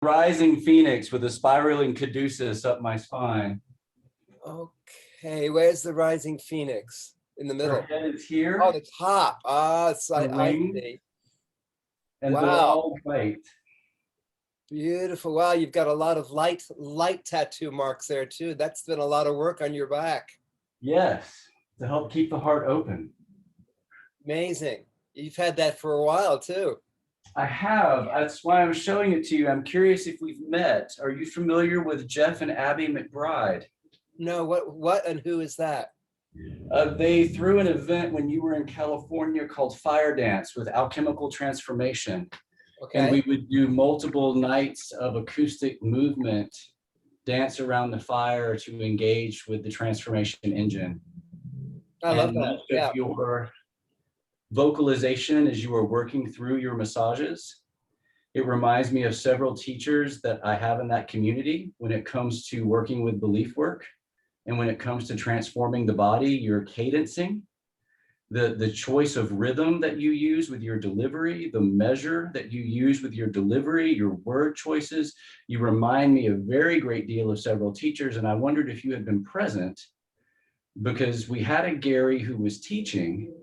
Rising phoenix with a spiraling caduceus up my spine. Okay, where's the rising phoenix? In the Her middle. head is here. Oh, the top. Ah, Her I wings, see. and they're Wow, all white. beautiful. Wow, you've got a lot of light tattoo marks there too. That's been a lot of work on your back. Yes, to help keep the heart open. Amazing. You've had that for a while too. I have. That's why I'm showing it to you. I'm curious if we've met. Are you familiar with Jeff and Abby McBride? No, what and who is that? They threw an event when you were in California called Fire Dance with Alchemical Transformation. And we Okay. would do multiple nights of acoustic movement, dance around the fire to engage with the transformation engine. I love And that. much Yeah. of your vocalization as you were working through your massages, it reminds me of several teachers that I have in that community when it comes to working with belief work. And when it comes to transforming the body, your cadencing, the choice of rhythm that you use with your delivery, the measure that you use with your delivery, your word choices, you remind me a very great deal of several teachers. And I wondered if you had been present, because we had a Gary who was teaching,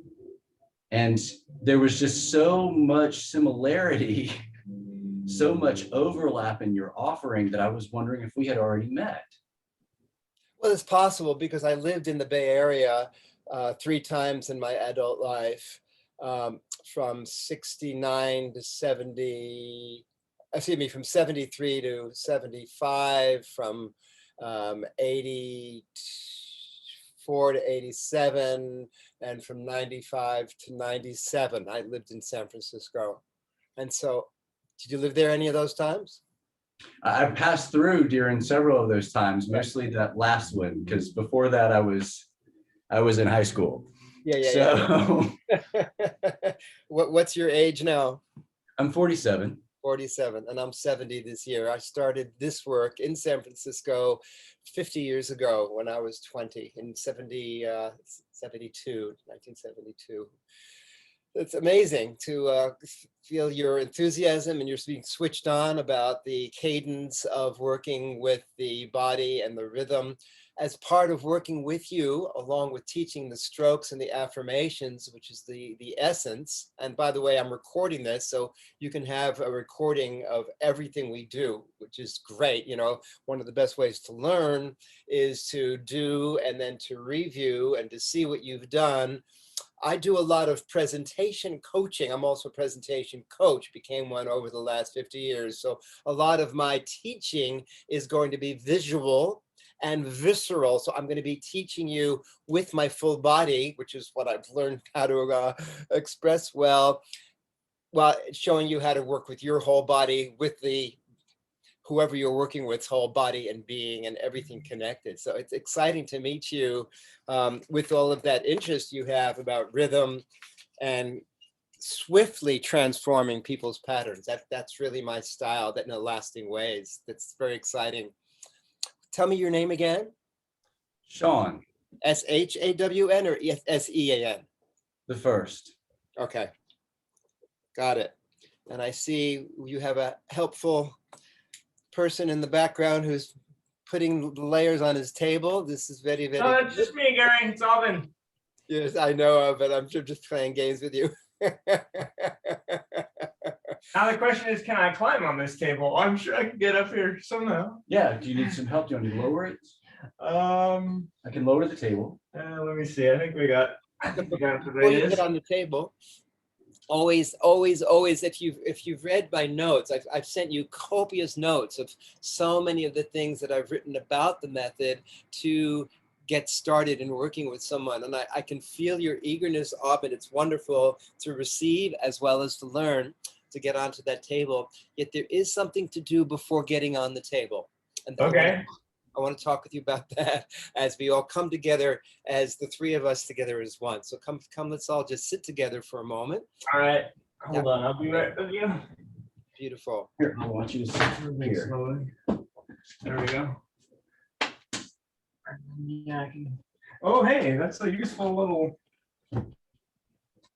and there was just so much similarity, so much overlap in your offering that I was wondering if we had already met. Well, it's possible because I lived in the Bay Area 3 times in my adult life, from 69 to 70, excuse me, from 73 to 75, from 84 to 87, and from 95 to 97. I lived in San Francisco. And so, did you live there any of those times? I passed through during several of those times, mostly that last one, because before that I was in high school. Yeah. What's your age now? I'm 47. 47, and I'm 70 this year. I started this work in San Francisco 50 years ago when I was 20 in 1972. It's amazing to feel your enthusiasm, and you're being switched on about the cadence of working with the body and the rhythm as part of working with you, along with teaching the strokes and the affirmations, which is the essence. And by the way, I'm recording this, so you can have a recording of everything we do, which is great. You know, one of the best ways to learn is to do and then to review and to see what you've done. I do a lot of presentation coaching. I'm also a presentation coach, became one over the last 50 years. So a lot of my teaching is going to be visual and visceral. So I'm going to be teaching you with my full body, which is what I've learned how to express well, while showing you how to work with your whole body, with the whoever you're working with's whole body and being and everything connected. So it's exciting to meet you with all of that interest you have about rhythm and swiftly transforming people's patterns. That's really my style, that in a lasting ways. That's very exciting. Tell me your name again. Shawn. S-H-A-W-N or S-E-A-N? The first. Okay, got it. And I see you have a helpful person in the background who's putting the layers on his table. This is very, very. No, it's just me, Gary. It's Alvin. Yes, I know, but I'm just playing games with you. Now the question is, can I climb on this table? I'm sure I can get up here somehow. Yeah. Do you need some help? Do you want me to lower it? I can lower the table. Let me see. I think we got it the Before way you it get is. on the table, always, if you've read my notes, I've sent you copious notes of so many of the things that I've written about the method to get started in working with someone. And I can feel your eagerness up, and it's wonderful to receive as well as to learn, to get onto that table. Yet there is something to do before getting on the table. And Okay. I want to talk with you about that as we all come together, as the three of us together as one. So come, let's all just sit together for a moment. All right. Hold on. I'll be right with you. Beautiful. Here, I want you to sit here. Slowly. There we go. Yeah, I can. Oh, hey, that's a useful little.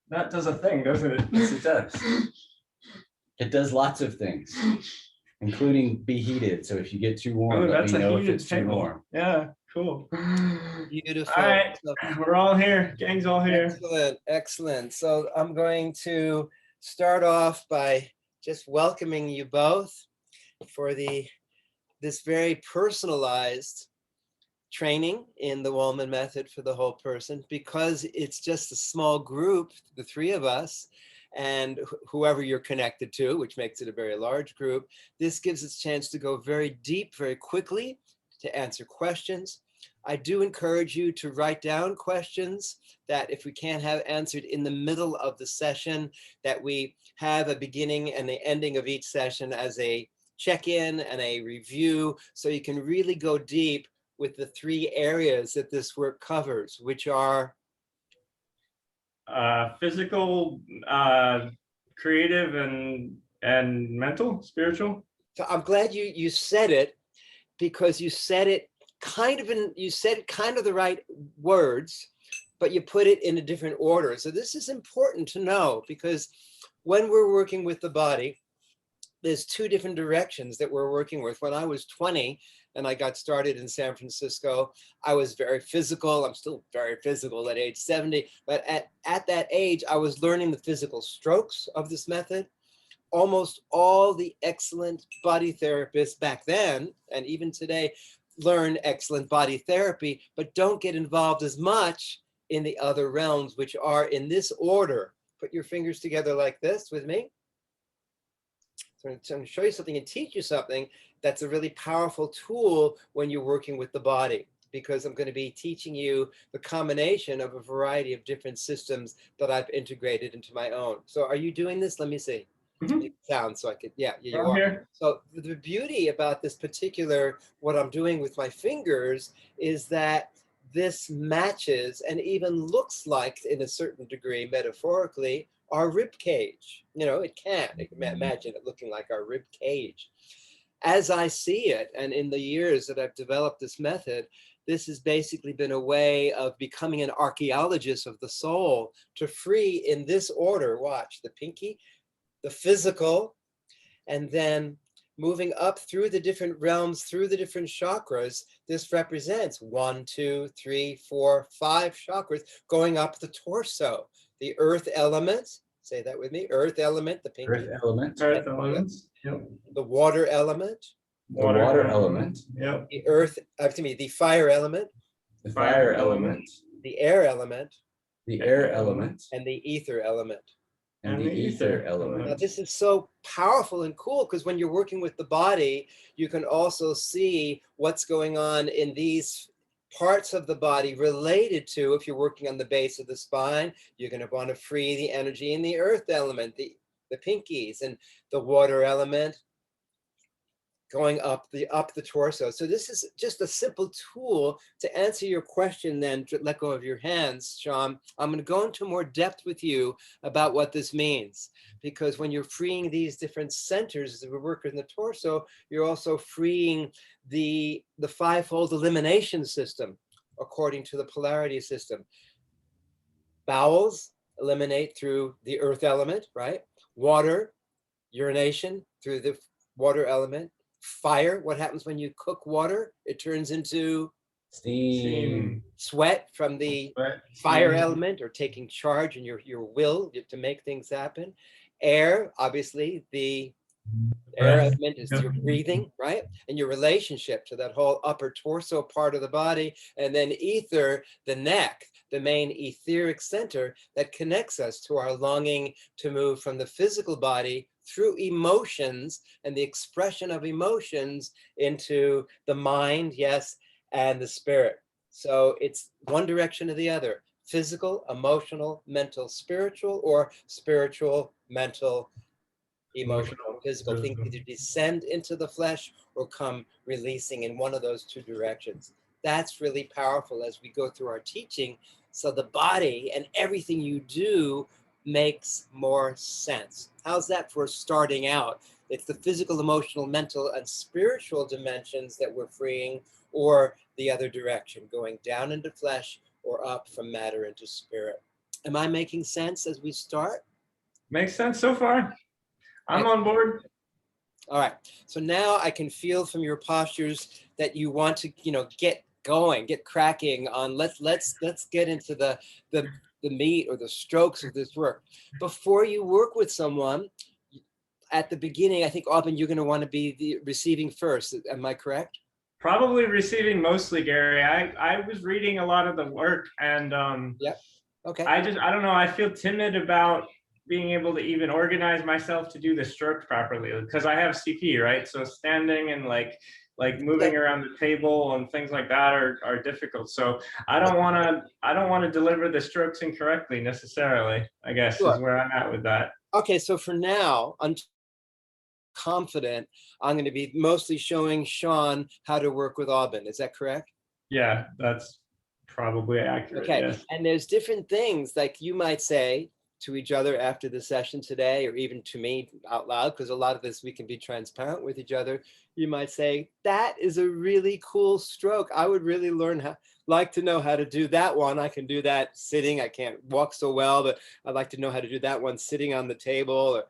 That does a thing, doesn't it? Yes, it does. It does lots of things. including be heated. So if you get too warm, Oh, let that's me a know if heated it's too table. warm. Yeah, cool. Beautiful. All right, So, we're all here. Gang's all here. excellent, excellent. So I'm going to start off by just welcoming you both for this very personalized training in the Wallman method for the whole person, because it's just a small group, the three of us, and whoever you're connected to, which makes it a very large group. This gives us a chance to go very deep, very quickly, to answer questions. I do encourage you to write down questions that if we can't have answered in the middle of the session, that we have a beginning and the ending of each session as a check-in and a review, so you can really go deep with the three areas that this work covers, which are Physical, creative, and mental, spiritual. so I'm glad you said it, because you said it kind of the right words, but you put it in a different order. So this is important to know, because when we're working with the body, there's two different directions that we're working with. When I was 20 and I got started in San Francisco, I was very physical. I'm still very physical at age 70, but at that age, I was learning the physical strokes of this method. Almost all the excellent body therapists back then, and even today, learn excellent body therapy, but don't get involved as much in the other realms, which are in this order. Put your fingers together like this with me. So I'm going to show you something and teach you something that's a really powerful tool when you're working with the body, because I'm going to be teaching you the combination of a variety of different systems that I've integrated into my own. So are you doing this? Let me see. Make sound so I could, yeah, you I'm are. here. So the beauty about this particular, what I'm doing with my fingers, is that this matches and even looks like, in a certain degree, metaphorically, our rib cage. You know, it can. Imagine it looking like our rib cage. As I see it, and in the years that I've developed this method, this has basically been a way of becoming an archaeologist of the soul, to free in this order. Watch the pinky, the physical, and then moving up through the different realms, through the different chakras. This represents 1, 2, 3, 4, 5 chakras going up the torso. The earth element, say that with me, earth element, the pinky. Earth element, Earth elements. Yep. The water element. the water element, Yep. The earth, the fire element. the fire element, The air element. the air element, And the ether element. and the ether Now, element. this is so powerful and cool, because when you're working with the body, you can also see what's going on in these parts of the body related to, if you're working on the base of the spine, you're going to want to free the energy in the earth element, the pinkies, and the water element going up the torso. So this is just a simple tool to answer your question, then to let go of your hands, Sean. I'm going to go into more depth with you about what this means, because when you're freeing these different centers as we work in the torso, you're also freeing the fivefold elimination system according to the polarity system. Bowels eliminate through the earth element, right? Water, urination through the water element. Fire, what happens when you cook water? It turns into Steam, sweat from the fire element, or taking charge in your will to make things happen. Air, obviously, the air Breath. element is Yep. your breathing, right? And your relationship to that whole upper torso part of the body. And then ether, the neck, the main etheric center that connects us to our longing to move from the physical body through emotions and the expression of emotions into the mind, yes, and the spirit. So it's one direction or the other: physical, emotional, mental, spiritual, or spiritual, mental, emotional, physical. Things either descend into the flesh or come releasing in one of those two directions. That's really powerful as we go through our teaching. So the body and everything you do makes more sense. How's that for starting out? It's the physical, emotional, mental, and spiritual dimensions that we're freeing, or the other direction, going down into flesh or up from matter into spirit. Am I making sense as we start? Makes sense so far. I'm on board. All right. So now I can feel from your postures that you want to, get going, get cracking on. Let's get into the meat or the strokes of this work. Before you work with someone, at the beginning, I think often you're going to want to be the receiving first. Am I correct? Probably receiving mostly, Gary. I was reading a lot of the work, and Yeah. Okay. I don't know. I feel timid about being able to even organize myself to do the strokes properly because I have CP, right? So standing and like moving around the table and things like that are difficult. So I don't want to deliver the strokes incorrectly necessarily, I guess, is Sure. where I'm at with that. Okay. So for now, I'm confident I'm going to be mostly showing Sean how to work with Aubin. Is that correct? Yeah, that's probably accurate. Okay. Yes. And there's different things like you might say to each other after the session today, or even to me out loud, because a lot of this we can be transparent with each other. You might say, that is a really cool stroke. I would really like to know how to do that one. I can do that sitting. I can't walk so well, but I'd like to know how to do that one sitting on the table or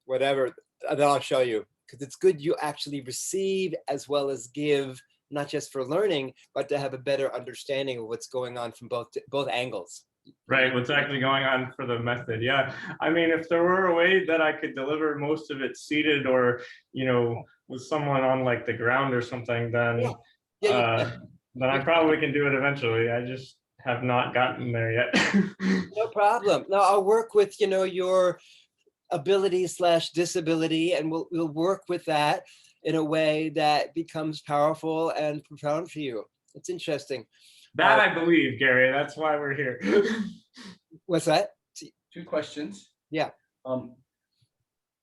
whatever. Then I'll show you, because it's good you actually receive as well as give, not just for learning, but to have a better understanding of what's going on from both angles. Right, what's actually going on for the method. Yeah, I mean, if there were a way that I could deliver most of it seated or, with someone on like the ground or something, then then I probably can do it eventually. I just have not gotten there yet. No problem. No, I'll work with, your ability / disability, and we'll work with that in a way that becomes powerful and profound for you. It's interesting. That I believe, Gary. That's why we're here. What's that? 2 questions. Yeah.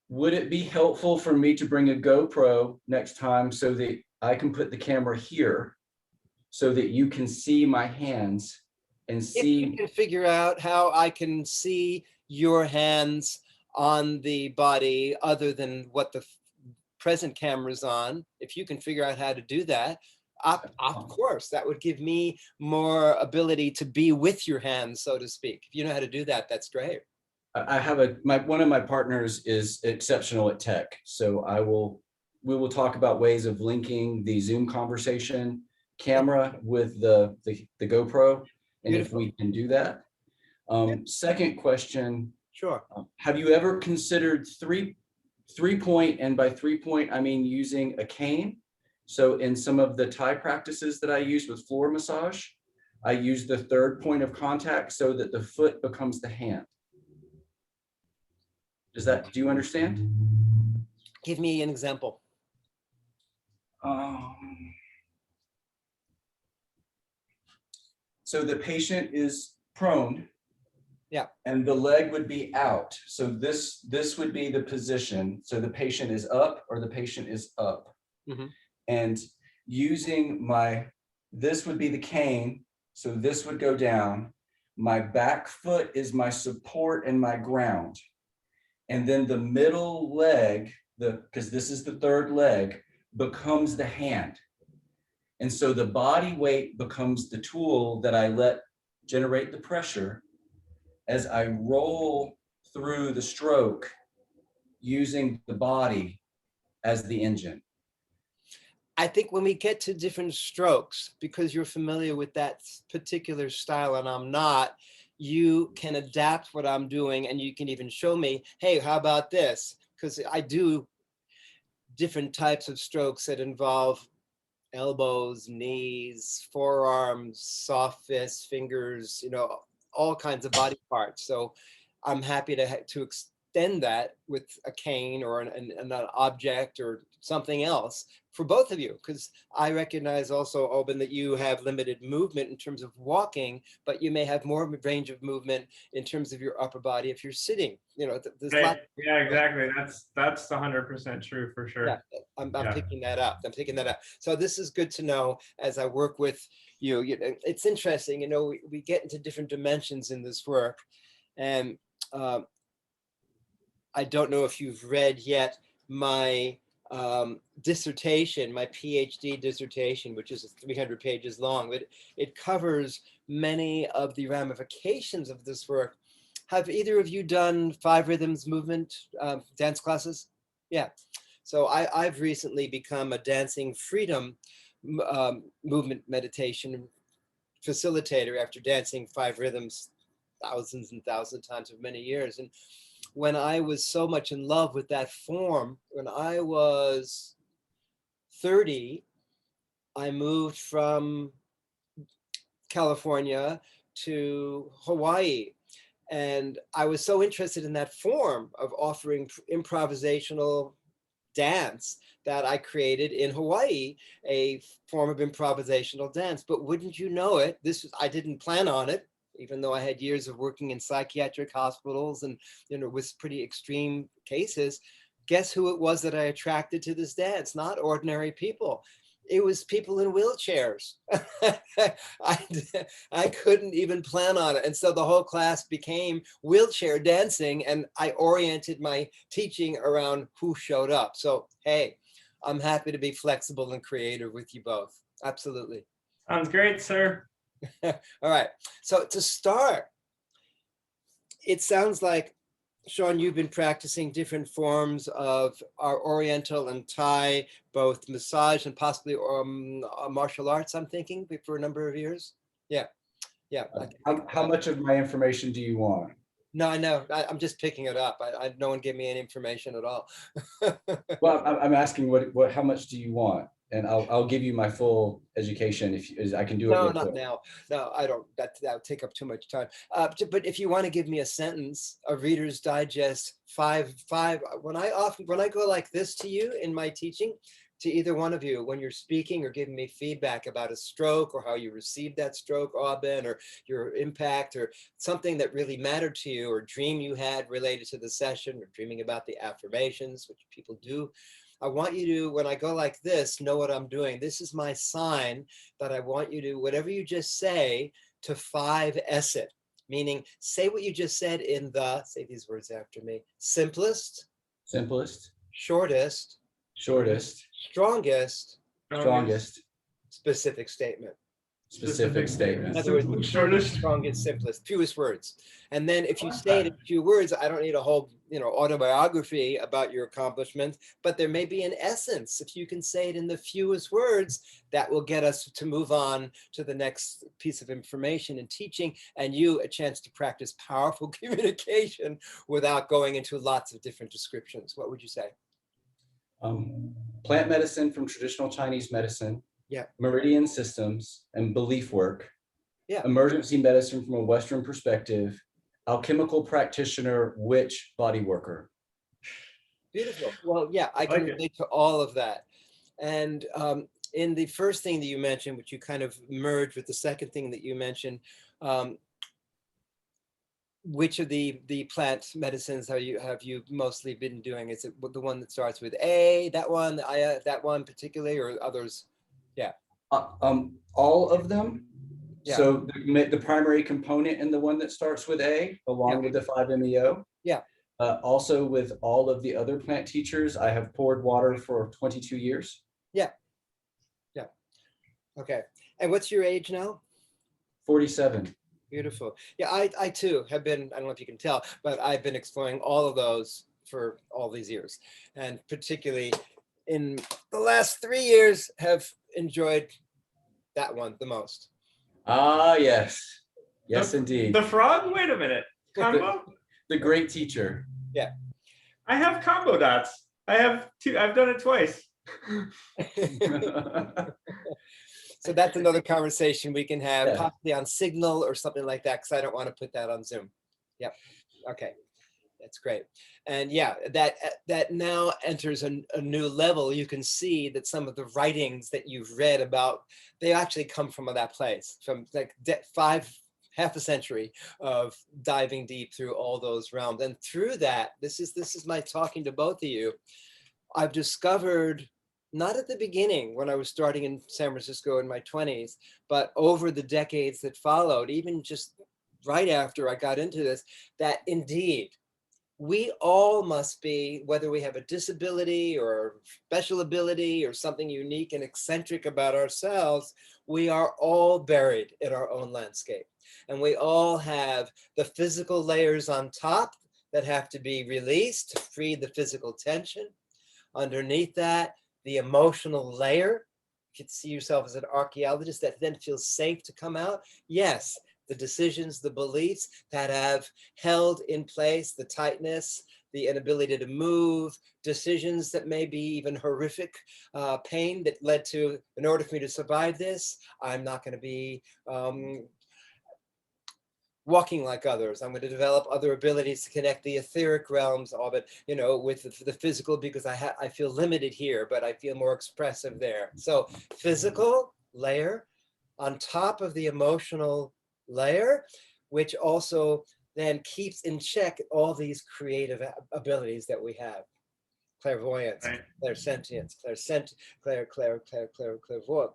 Would it be helpful for me to bring a GoPro next time so that I can put the camera here so that you can see my hands and If you can figure out how I can see your hands on the body other than what the present camera's on, if you can figure out how to do that, of course, that would give me more ability to be with your hands, so to speak. If you know how to do that, that's great. I have one of my partners is exceptional at tech, so we will talk about ways of linking the Zoom conversation camera with the GoPro, and Beautiful. if we can do that. Second question. Sure. Have you ever considered three point, and by 3-point, I mean using a cane? So in some of the Thai practices that I use with floor massage, I use the 3rd point of contact so that the foot becomes the hand. Do you understand? Give me an example. So the patient is prone. Yeah. And the leg would be out. So this would be the position. So the patient is up or the patient is up. Mm-hmm. And using this would be the cane. So this would go down. My back foot is my support and my ground. And then the middle leg, because this is the 3rd leg, becomes the hand. And so the body weight becomes the tool that I let generate the pressure as I roll through the stroke using the body as the engine. I think when we get to different strokes, because you're familiar with that particular style and I'm not, you can adapt what I'm doing and you can even show me, hey, how about this? Because I do different types of strokes that involve elbows, knees, forearms, soft fists, fingers, all kinds of body parts. So I'm happy to extend that with a cane or an object or something else for both of you, because I recognize also, Oben, that you have limited movement in terms of walking, but you may have more range of movement in terms of your upper body if you're sitting. Right. Yeah, exactly. That's 100% true for sure. Yeah, I'm picking that up. So this is good to know as I work with you. It's interesting, we get into different dimensions in this work. And I don't know if you've read yet my dissertation, my PhD dissertation, which is 300 pages long, but it covers many of the ramifications of this work. Have either of you done 5 rhythms movement dance classes? Yeah. So I've recently become a dancing freedom movement meditation facilitator after dancing 5 rhythms thousands and thousands of times for many years. And when I was so much in love with that form, when I was 30, I moved from California to Hawaii. And I was so interested in that form of offering improvisational dance that I created in Hawaii, a form of improvisational dance. But wouldn't you know it, I didn't plan on it, even though I had years of working in psychiatric hospitals and, you know, with pretty extreme cases. Guess who it was that I attracted to this dance? Not ordinary people. It was people in wheelchairs. I couldn't even plan on it. And so the whole class became wheelchair dancing, and I oriented my teaching around who showed up. So, hey, I'm happy to be flexible and creative with you both. Absolutely. Sounds great, sir. All right. So to start, it sounds like, Sean, you've been practicing different forms of our Oriental and Thai, both massage and possibly martial arts, I'm thinking, for a number of years. Yeah. Yeah. How much of my information do you want? No, I know. I'm just picking it up. No one gave me any information at all. Well, I'm asking how much do you want? And I'll give you my full education if I can do it. No, real not quick. now. No, I don't. That would take up too much time. But if you want to give me a sentence, a Reader's Digest, five. When I go like this to you in my teaching, to either one of you, when you're speaking or giving me feedback about a stroke or how you received that stroke, Aubin, or your impact or something that really mattered to you, or dream you had related to the session, or dreaming about the affirmations, which people do. I want you to, when I go like this, know what I'm doing. This is my sign that I want you to, whatever you just say, to 5S it. Meaning, say what you just said in say these words after me: simplest, shortest, strongest, specific statement. In other words, shortest, strongest, simplest, fewest words. And then if you say it in few words, I don't need a whole, autobiography about your accomplishments, but there may be an essence. If you can say it in the fewest words, that will get us to move on to the next piece of information and teaching, and you a chance to practice powerful communication without going into lots of different descriptions. What would you say? Plant medicine from traditional Chinese medicine. Yeah. Meridian systems and belief work. Yeah. Emergency medicine from a Western perspective. Alchemical practitioner, witch, body worker. Beautiful. Well, yeah, I can relate to all of that. And in the first thing that you mentioned, which you kind of merged with the second thing that you mentioned, which of the plant medicines have you mostly been doing? Is it the one that starts with A, that one particularly, or others? Yeah. All of them. Yeah. So the primary component in the one that starts with A, along with the 5-MeO. Yeah. Also with all of the other plant teachers, I have poured water for 22 years. Yeah. Yeah. Okay. And what's your age now? 47. Beautiful. Yeah, I too have been, I don't know if you can tell, but I've been exploring all of those for all these years. And particularly in the last 3 years have enjoyed that one the most. Ah, yes. Yes, indeed. The frog? Wait a minute. Combo? The great teacher. Yeah. I have combo dots. I've done it twice. So that's another conversation we can have, possibly on Signal or something like that, because I don't want to put that on Zoom. Yep. Okay. That's great. And yeah, that now enters a new level. You can see that some of the writings that you've read about, they actually come from that place, from like half a century of diving deep through all those realms. And through that, this is my talking to both of you. I've discovered, not at the beginning when I was starting in San Francisco in my 20s, but over the decades that followed, even just right after I got into this, that indeed, we all must be, whether we have a disability or special ability or something unique and eccentric about ourselves, we are all buried in our own landscape. And we all have the physical layers on top that have to be released to free the physical tension. Underneath that, the emotional layer. You could see yourself as an archaeologist that then feels safe to come out. Yes, the decisions, the beliefs that have held in place the tightness, the inability to move, decisions that may be even horrific, pain that led to, in order for me to survive this, I'm not going to be walking like others. I'm going to develop other abilities to connect the etheric realms of it, with the physical, because I feel limited here, but I feel more expressive there. So physical layer on top of the emotional layer, which also then keeps in check all these creative abilities that we have. Clairvoyance, Right. clairsentience,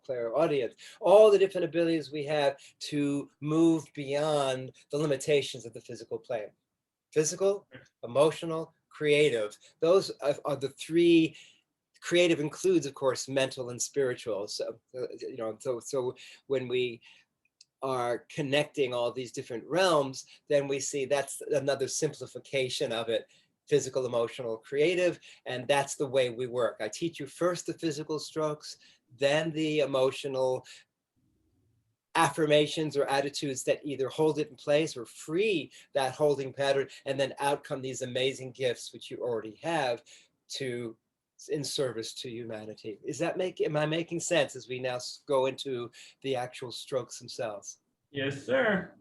clairaudience, all the different abilities we have to move beyond the limitations of the physical plane. Physical, emotional, creative. Those are the three. Creative includes, of course, mental and spiritual. So, so when we are connecting all these different realms, then we see that's another simplification of it. Physical, emotional, creative, and that's the way we work. I teach you first the physical strokes, then the emotional affirmations or attitudes that either hold it in place or free that holding pattern, and then out come these amazing gifts which you already have to in service to humanity. Am I making sense as we now go into the actual strokes themselves? Yes, sir.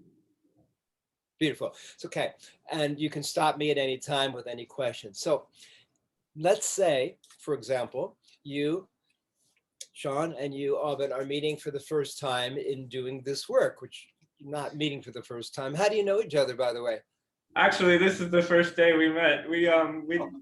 Beautiful. It's okay. And you can stop me at any time with any questions. So let's say, for example, you, Sean, and you, Alvin, are meeting for the first time in doing this work, which you're not meeting for the first time. How do you know each other, by the way? Actually, this is the first day we met. We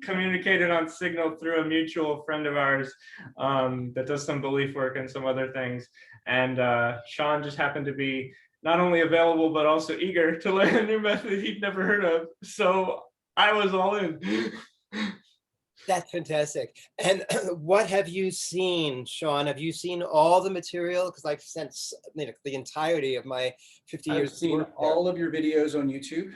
communicated on Signal through a mutual friend of ours that does some belief work and some other things. And Sean just happened to be not only available, but also eager to learn a new method he'd never heard of. So I was all in. That's fantastic. And what have you seen, Sean? Have you seen all the material? Because I've sent the entirety of my 50 years. I've seen all of your videos on YouTube.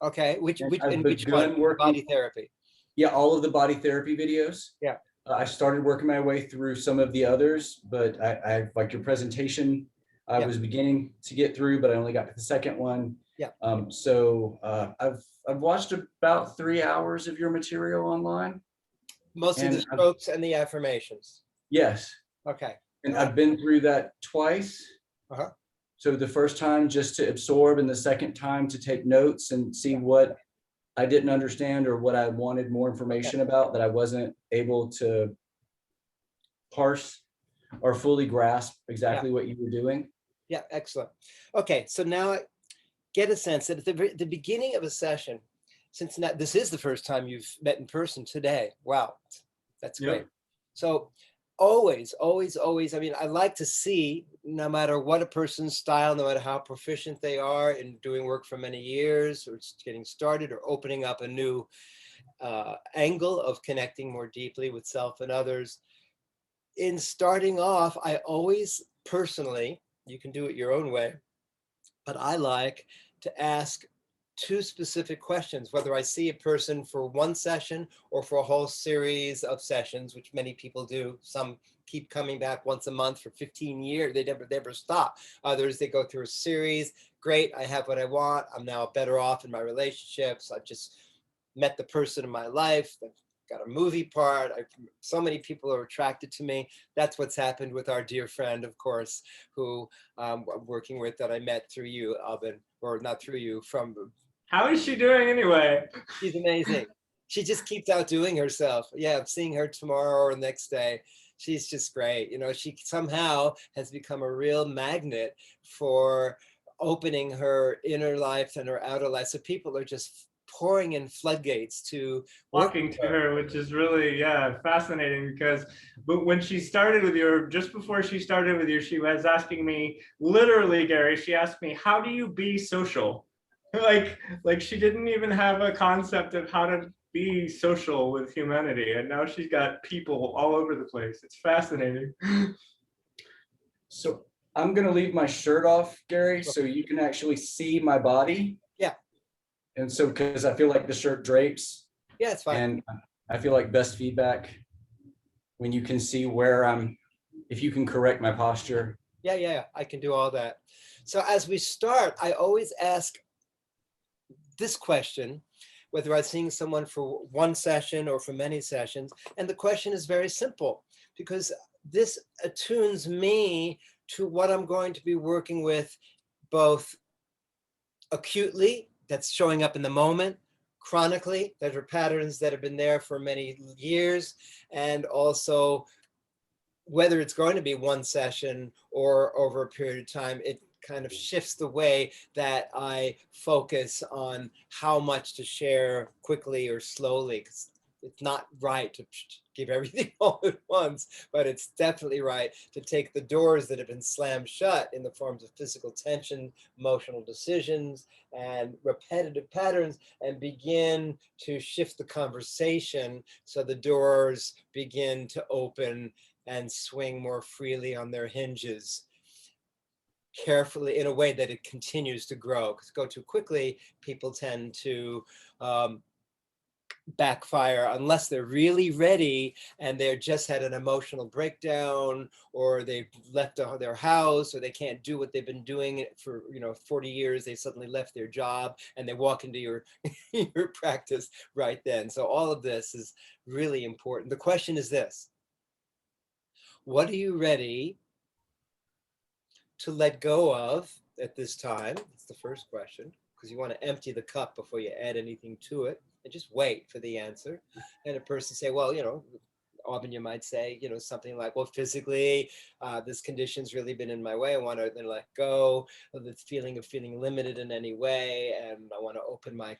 Okay, which And which I've in which begun one? working- Body therapy. Yeah, all of the body therapy videos. Yeah. I started working my way through some of the others, but I like your presentation. I Yeah. was beginning to get through, but I only got to the second one. Yeah. So I've watched about 3 hours of your material online. Mostly the And strokes and the affirmations. Yes. Okay. And I've been through that twice. Uh-huh. So the first time just to absorb, and the second time to take notes and see what I didn't understand or what I wanted more information about that I wasn't able to parse or fully grasp exactly what you were doing. Yeah, excellent. Okay, so now I get a sense that at the beginning of a session, since now this is the first time you've met in person today. Wow, that's great. Yep. So always, I mean, I like to see, no matter what a person's style, no matter how proficient they are in doing work for many years, or just getting started, or opening up a new angle of connecting more deeply with self and others. In starting off, I always personally, you can do it your own way, but I like to ask two specific questions, whether I see a person for one session or for a whole series of sessions, which many people do. Some keep coming back once a month for 15 years. They never stop. Others, they go through a series. Great, I have what I want. I'm now better off in my relationships. I've just met the person in my life. I've got a movie part. So many people are attracted to me. That's what's happened with our dear friend, of course, who I'm working with, that I met through you, Alvin, or not through you, from. How is she doing anyway? She's amazing. She just keeps outdoing herself. Yeah, I'm seeing her tomorrow or the next day. She's just great. She somehow has become a real magnet for opening her inner life and her outer life. So people are just pouring in floodgates to Talking to her, which is really, fascinating, because when she started with you, or just before she started with you, she was asking me, literally, Gary, she asked me, how do you be social? Like she didn't even have a concept of how to be social with humanity, and now she's got people all over the place. It's fascinating. So I'm going to leave my shirt off, Gary, so you can actually see my body. Yeah. And so, because I feel like the shirt drapes. Yeah, it's fine. And I feel like best feedback. when you can see where if you can correct my posture. Yeah, I can do all that. So as we start, I always ask this question, whether I'm seeing someone for one session or for many sessions. And the question is very simple, because this attunes me to what I'm going to be working with, both acutely, that's showing up in the moment, chronically, that are patterns that have been there for many years, and also whether it's going to be one session or over a period of time, it kind of shifts the way that I focus on how much to share quickly or slowly. 'Cause it's not right to give everything all at once, but it's definitely right to take the doors that have been slammed shut in the forms of physical tension, emotional decisions, and repetitive patterns, and begin to shift the conversation so the doors begin to open and swing more freely on their hinges, carefully, in a way that it continues to grow. Because go too quickly, people tend to backfire unless they're really ready and they're just had an emotional breakdown, or they've left their house, or they can't do what they've been doing for 40 years. They suddenly left their job and they walk into your your practice right then. So all of this is really important. The question is this: what are you ready to let go of at this time? That's the first question, because you want to empty the cup before you add anything to it, and just wait for the answer. And a person say, well, often you might say, something like, well, physically, this condition's really been in my way. I want to then let go of the feeling of feeling limited in any way, and I want to open my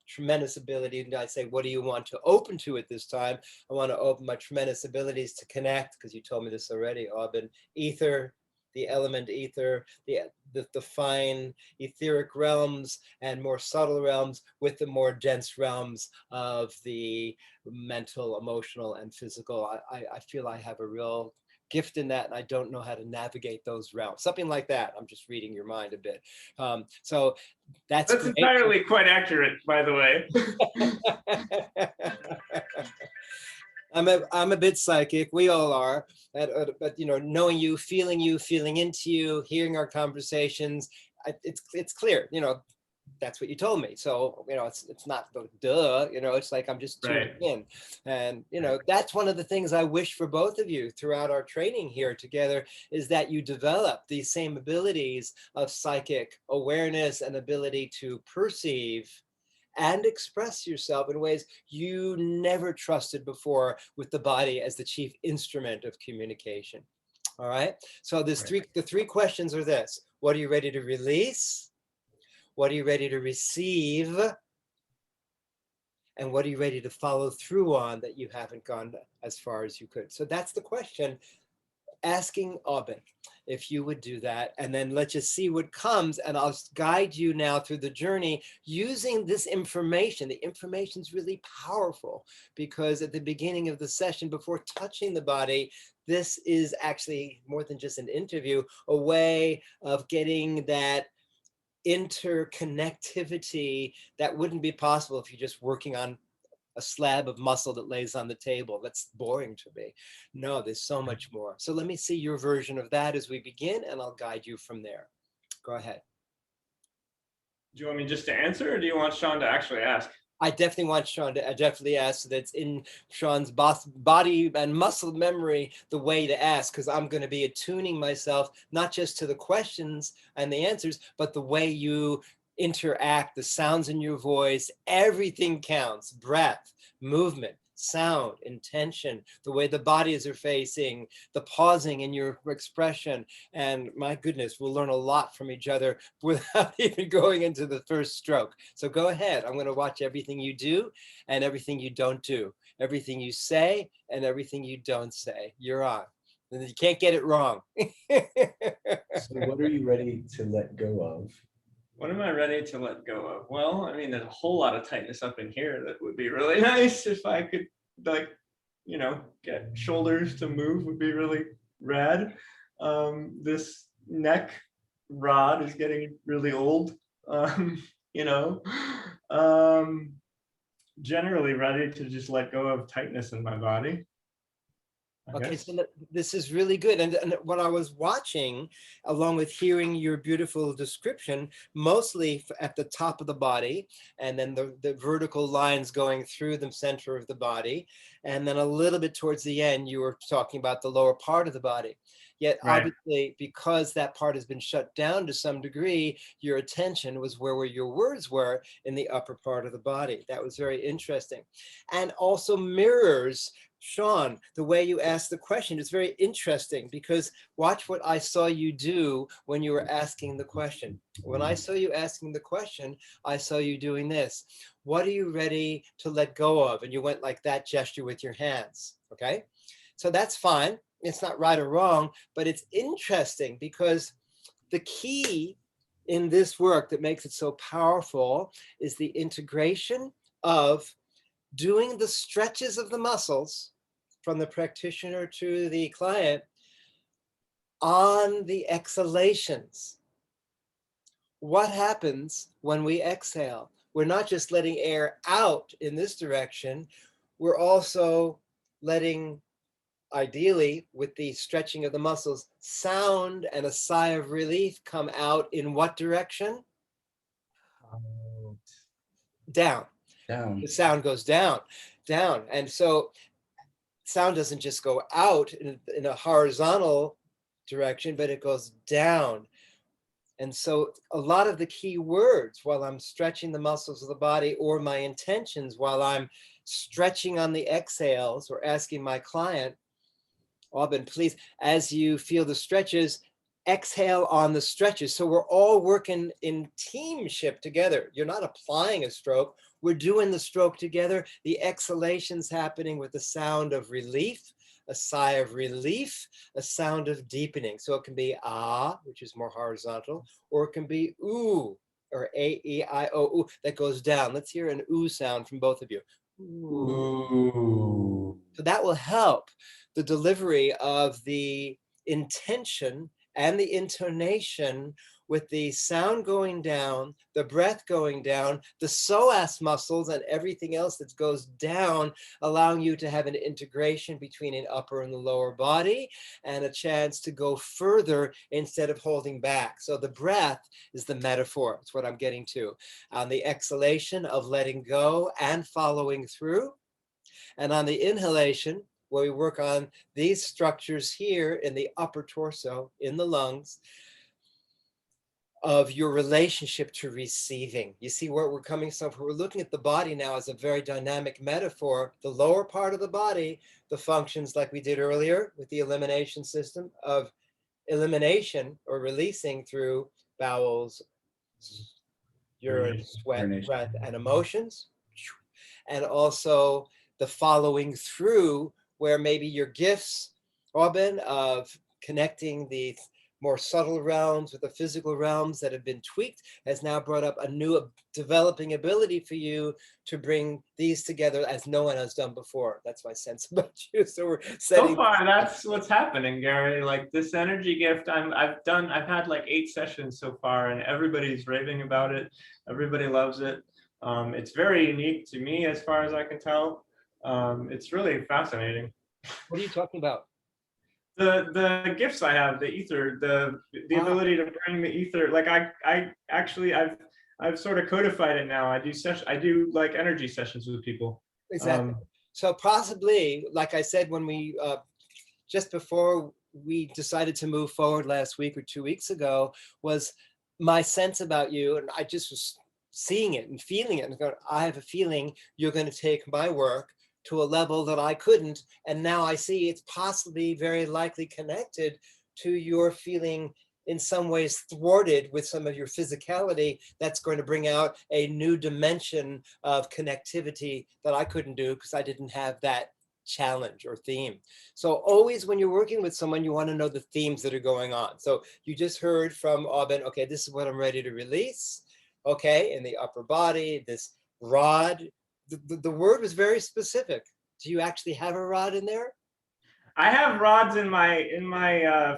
tremendous ability. And I say, what do you want to open to at this time? I want to open my tremendous abilities to connect, because you told me this already, Aubin. Ether, the element ether, the fine etheric realms and more subtle realms with the more dense realms of the mental, emotional, and physical. I feel I have a real gift in that, and I don't know how to navigate those realms. Something like that. I'm just reading your mind a bit. So that's great. Entirely quite accurate, by the way. I'm a bit psychic. We all are. But knowing you, feeling into you, hearing our conversations, it's clear. That's what you told me. So it's not duh. It's like I'm just tuning in, and that's one of the things I wish for both of you throughout our training here together, is that you develop these same abilities of psychic awareness and ability to perceive and express yourself in ways you never trusted before, with the body as the chief instrument of communication. All right. So the three questions are this: what are you ready to release? What are you ready to receive? And what are you ready to follow through on that you haven't gone as far as you could? So that's the question. Asking Aubin if you would do that, and then let's just see what comes, and I'll guide you now through the journey using this information. The information is really powerful, because at the beginning of the session, before touching the body, this is actually more than just an interview, a way of getting that interconnectivity that wouldn't be possible if you're just working on a slab of muscle that lays on the table. That's boring to me. No, there's so much more. So let me see your version of that as we begin, and I'll guide you from there. Go ahead. Do you want me just to answer, or do you want Sean to actually ask? I definitely want Sean to definitely ask, so that's in Sean's body and muscle memory, the way to ask, because I'm going to be attuning myself not just to the questions and the answers, but the way you interact, the sounds in your voice, everything counts. Breath, movement, sound, intention, the way the bodies are facing, the pausing in your expression. And my goodness, we'll learn a lot from each other without even going into the first stroke. So go ahead. I'm going to watch everything you do and everything you don't do, everything you say and everything you don't say. You're on. And you can't get it wrong. So what are you ready to let go of? What am I ready to let go of? Well, I mean, there's a whole lot of tightness up in here that would be really nice if I could, get shoulders to move, would be really rad. This neck rod is getting really old. Generally ready to just let go of tightness in my body. I Okay, guess. so this is really good. And what I was watching, along with hearing your beautiful description, mostly at the top of the body, and then the vertical lines going through the center of the body. And then a little bit towards the end, you were talking about the lower part of the body. Yet Right. obviously, because that part has been shut down to some degree, your attention was where your words were in the upper part of the body. That was very interesting. And also mirrors, Sean, the way you asked the question is very interesting, because watch what I saw you do when you were asking the question. When I saw you asking the question, I saw you doing this. What are you ready to let go of? And you went like that gesture with your hands. Okay. So that's fine. It's not right or wrong, but it's interesting because the key in this work that makes it so powerful is the integration of doing the stretches of the muscles from the practitioner to the client on the exhalations. What happens when we exhale? We're not just letting air out in this direction, we're also letting, ideally, with the stretching of the muscles, sound and a sigh of relief come out in what direction? Down. Down. The sound goes down, down. And so sound doesn't just go out in a horizontal direction, but it goes down. And so a lot of the key words while I'm stretching the muscles of the body, or my intentions while I'm stretching on the exhales, or asking my client, Aubin, please, as you feel the stretches, exhale on the stretches. So we're all working in teamship together. You're not applying a stroke. We're doing the stroke together. The exhalation's happening with the sound of relief, a sigh of relief, a sound of deepening. So it can be ah, which is more horizontal, or it can be ooh, or A-E-I-O, ooh, that goes down. Let's hear an ooh sound from both of you. Ooh. So that will help the delivery of the intention and the intonation, with the sound going down, the breath going down, the psoas muscles and everything else that goes down, allowing you to have an integration between an upper and the lower body, and a chance to go further instead of holding back. So the breath is the metaphor. It's what I'm getting to. On the exhalation of letting go and following through. And on the inhalation, where we work on these structures here in the upper torso, in the lungs, of your relationship to receiving. You see where we're coming from? We're looking at the body now as a very dynamic metaphor. The lower part of the body, the functions like we did earlier with the elimination system of elimination or releasing through bowels, urine, sweat, Urination. breath, and emotions. And also the following through, where maybe your gifts, Robin, of connecting the more subtle realms with the physical realms that have been tweaked, has now brought up a new developing ability for you to bring these together as no one has done before. That's my sense about you. So we're setting. So far, that's what's happening, Gary. Like this energy gift, I've had like 8 sessions so far, and everybody's raving about it. Everybody loves it. It's very unique to me, as far as I can tell. It's really fascinating. What are you talking about? The gifts I have, the ether, the ability to bring the ether. Like I actually I've sort of codified it now. I do like energy sessions with people. Exactly. So possibly, like I said, when we just before we decided to move forward last week or 2 weeks ago, was my sense about you, and I just was seeing it and feeling it and going, I have a feeling you're going to take my work to a level that I couldn't, and now I see it's possibly very likely connected to your feeling in some ways thwarted with some of your physicality. That's going to bring out a new dimension of connectivity that I couldn't do because I didn't have that challenge or theme. So always when you're working with someone, you want to know the themes that are going on. So you just heard from Aubin, okay, this is what I'm ready to release. Okay, in the upper body, this rod. The word was very specific. Do you actually have a rod in there? I have rods in my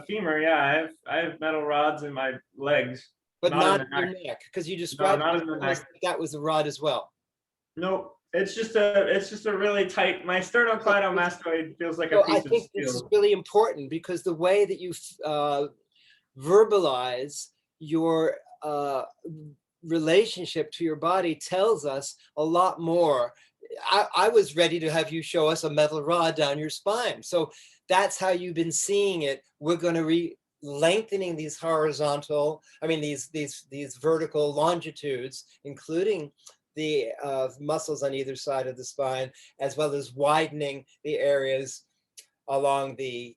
femur. Yeah, I have metal rods in my legs. But Not in not the in your neck. neck, because you No, described not it in the almost neck. like that was a rod as well. Nope. it's just a really tight, my sternocleidomastoid feels like a So I piece of think this is steel. really important because the way that you verbalize your relationship to your body tells us a lot more. I was ready to have you show us a metal rod down your spine. So that's how you've been seeing it. We're going to lengthening these horizontal, I mean, these vertical longitudes, including the muscles on either side of the spine, as well as widening the areas along the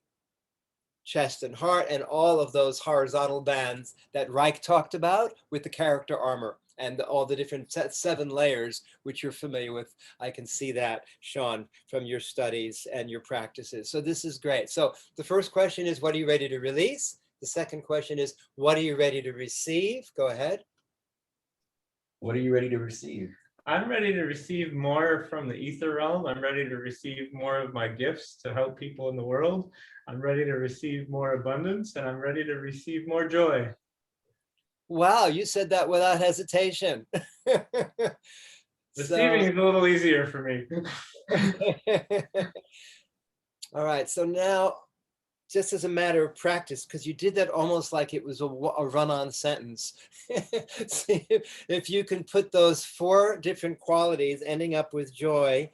chest and heart, and all of those horizontal bands that Reich talked about with the character armor and all the different 7 layers, which you're familiar with. I can see that, Sean, from your studies and your practices. So this is great. So the first question is, what are you ready to release? The second question is, what are you ready to receive? Go ahead. What are you ready to receive? I'm ready to receive more from the ether realm. I'm ready to receive more of my gifts to help people in the world. I'm ready to receive more abundance, and I'm ready to receive more joy. Wow, you said that without hesitation. Receiving is a little easier for me. All right, so now, just as a matter of practice, because you did that almost like it was a run-on sentence. See, if you can put those 4 different qualities ending up with joy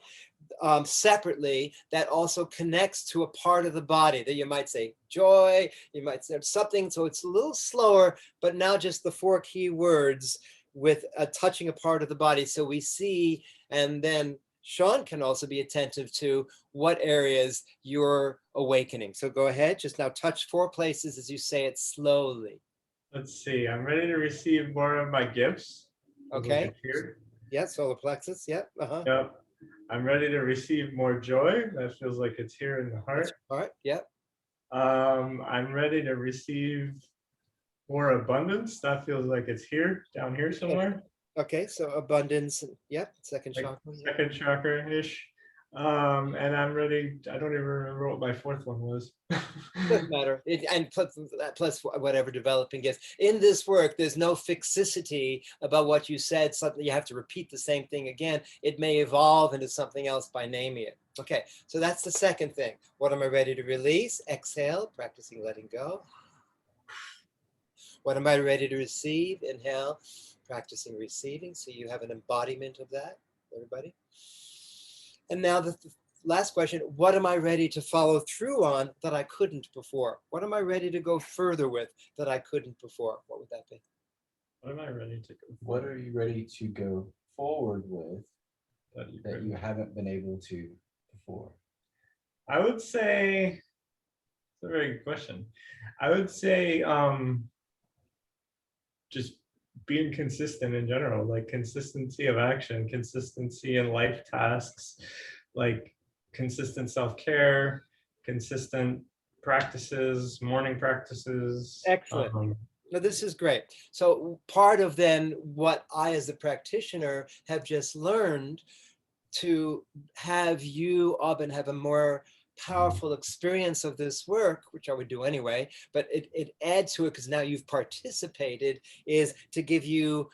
separately, that also connects to a part of the body that you might say joy, you might say something, so it's a little slower, but now just the 4 key words with touching a part of the body. So we see, and then Sean can also be attentive to what areas you're awakening. So go ahead, just now touch 4 places as you say it slowly. Let's see, I'm ready to receive more of my gifts. Okay. Yeah, solar plexus. Yeah. Yep. I'm ready to receive more joy. That feels like it's here in the heart. Heart. Yep. I'm ready to receive more abundance. That feels like it's here, down here somewhere. Okay, so abundance. Yep. Second chakra. Second chakra-ish. And I'm ready. I don't even remember what my 4th one was. Doesn't matter. And plus whatever developing gets. In this work, there's no fixicity about what you said. Something you have to repeat the same thing again. It may evolve into something else by naming it. Okay, so that's the second thing. What am I ready to release? Exhale, practicing letting go. What am I ready to receive? Inhale, practicing receiving. So you have an embodiment of that, everybody. And now the last question, what am I ready to follow through on that I couldn't before? What am I ready to go further with that I couldn't before? What would that be? What am I ready to go? What are you ready to go forward with that you haven't been able to before? I would say, it's a very good question. I would say just being consistent in general, like consistency of action, consistency in life tasks, like consistent self-care, consistent practices, morning practices. Excellent. Now, this is great. So part of then what I, as a practitioner, have just learned to have you, Aubin, have a more powerful experience of this work, which I would do anyway, but it adds to it because now you've participated, is to give you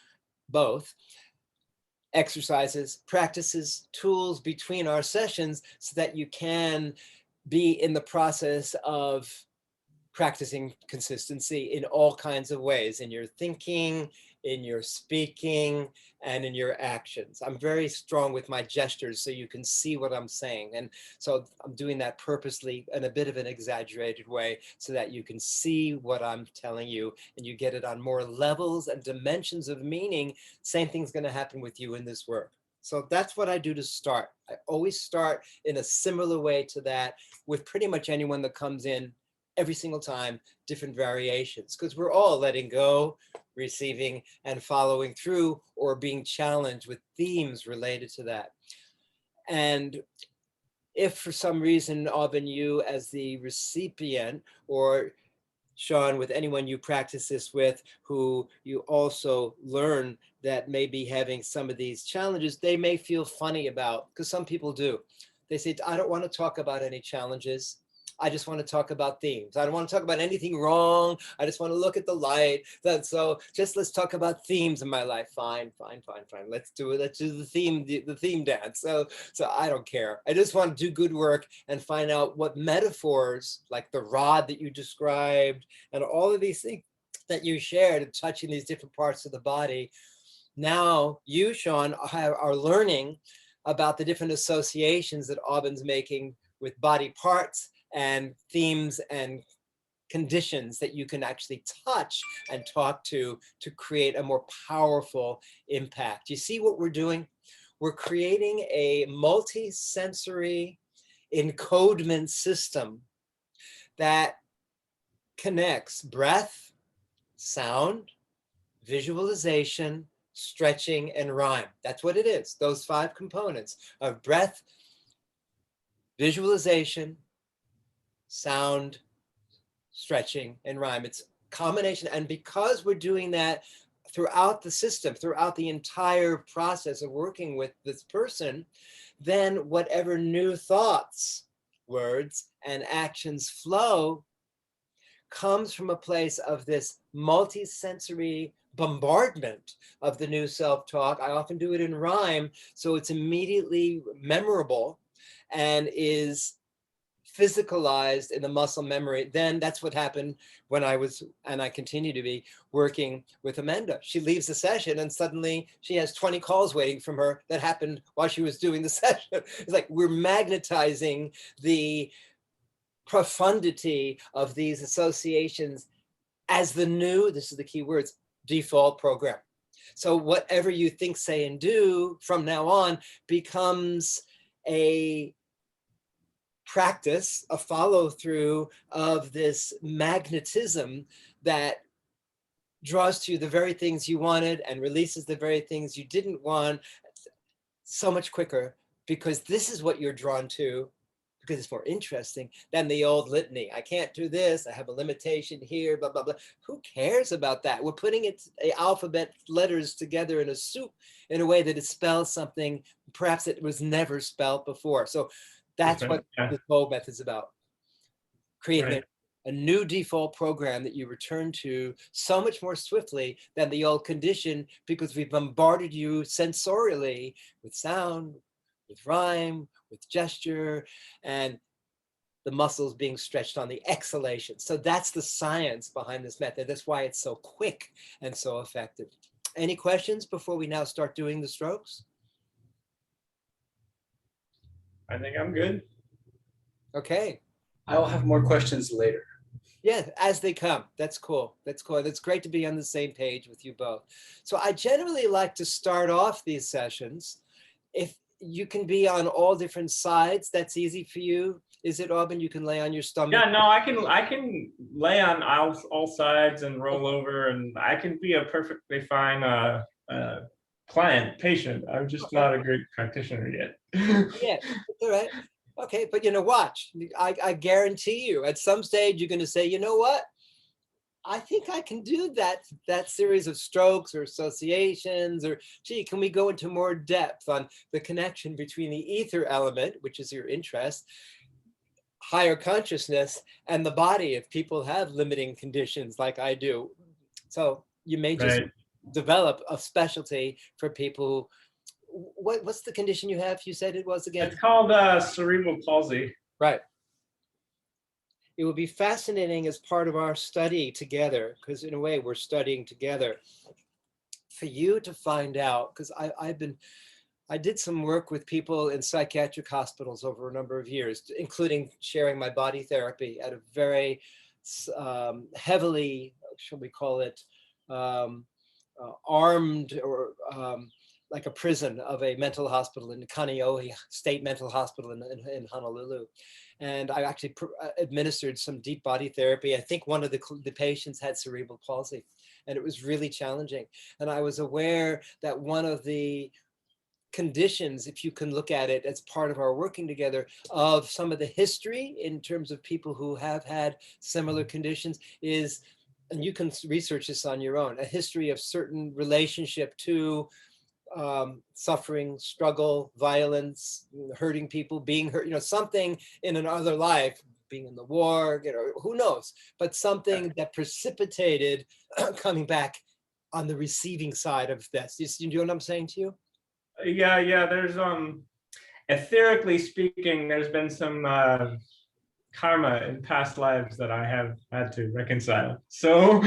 both exercises, practices, tools between our sessions so that you can be in the process of practicing consistency in all kinds of ways, in your thinking, in your speaking, and in your actions. I'm very strong with my gestures so you can see what I'm saying. And so I'm doing that purposely in a bit of an exaggerated way so that you can see what I'm telling you and you get it on more levels and dimensions of meaning. Same thing's going to happen with you in this work. So that's what I do to start. I always start in a similar way to that with pretty much anyone that comes in. Every single time, different variations, because we're all letting go, receiving, and following through, or being challenged with themes related to that. And if for some reason, Aubin, you as the recipient, or Sean, with anyone you practice this with, who you also learn that may be having some of these challenges, they may feel funny about, because some people do. They say, I don't want to talk about any challenges. I just want to talk about themes. I don't want to talk about anything wrong. I just want to look at the light. So just let's talk about themes in my life. Fine. Let's do it. Let's do the theme dance. So I don't care. I just want to do good work and find out what metaphors, like the rod that you described and all of these things that you shared and touching these different parts of the body. Now you, Sean, are learning about the different associations that Aubyn's making with body parts and themes and conditions that you can actually touch and talk to create a more powerful impact. You see what we're doing? We're creating a multi-sensory encodement system that connects breath, sound, visualization, stretching, and rhyme. That's what it is. Those 5 components of breath, visualization, sound, stretching, and rhyme. It's a combination. And because we're doing that throughout the system, throughout the entire process of working with this person, then whatever new thoughts, words, and actions flow comes from a place of this multi-sensory bombardment of the new self-talk. I often do it in rhyme, so it's immediately memorable and is physicalized in the muscle memory. Then that's what happened when I was, and I continue to be, working with Amanda. She leaves the session and suddenly she has 20 calls waiting from her that happened while she was doing the session. It's like we're magnetizing the profundity of these associations as the new, this is the key words, default program. So whatever you think, say, and do from now on becomes a practice, a follow through of this magnetism that draws to you the very things you wanted and releases the very things you didn't want so much quicker, because this is what you're drawn to, because it's more interesting than the old litany. I can't do this. I have a limitation here, blah, blah, blah. Who cares about that? We're putting it, alphabet letters together in a soup in a way that it spells something perhaps it was never spelled before. So that's what this whole method is about. Creating a new default program that you return to so much more swiftly than the old condition, because we bombarded you sensorially with sound, with rhyme, with gesture, and the muscles being stretched on the exhalation. So that's the science behind this method. That's why it's so quick and so effective. Any questions before we now start doing the strokes? I think I'm good. Okay. I'll have more questions later. Yeah, as they come. That's cool. That's cool. That's great to be on the same page with you both. So I generally like to start off these sessions. If you can be on all different sides, that's easy for you. Is it, Aubyn? You can lay on your stomach? Yeah, no, I can lay on all sides and roll over, and I can be a perfectly fine patient. I'm just not a great practitioner yet. Yeah, all right. Okay, but watch. I guarantee you, at some stage, you're going to say, you know what? I think I can do that series of strokes or associations, or gee, can we go into more depth on the connection between the ether element, which is your interest, higher consciousness, and the body if people have limiting conditions like I do. So you may just develop a specialty for people. What's the condition you have? You said it was again? It's called cerebral palsy. Right. It would be fascinating as part of our study together, because in a way we're studying together, for you to find out, because I did some work with people in psychiatric hospitals over a number of years, including sharing my body therapy at a very heavily, shall we call it, armed or like a prison of a mental hospital in the Kaneohe State Mental Hospital in Honolulu. And I actually administered some deep body therapy. I think one of the patients had cerebral palsy, and it was really challenging. And I was aware that one of the conditions, if you can look at it as part of our working together, of some of the history in terms of people who have had similar conditions is, and you can research this on your own, a history of certain relationship to suffering, struggle, violence, hurting people, being hurt, something in another life being in the war, you know, who knows, but something that precipitated coming back on the receiving side of this. You know what I'm saying to you? Yeah. There's etherically speaking, there's been some karma in past lives that I have had to reconcile. So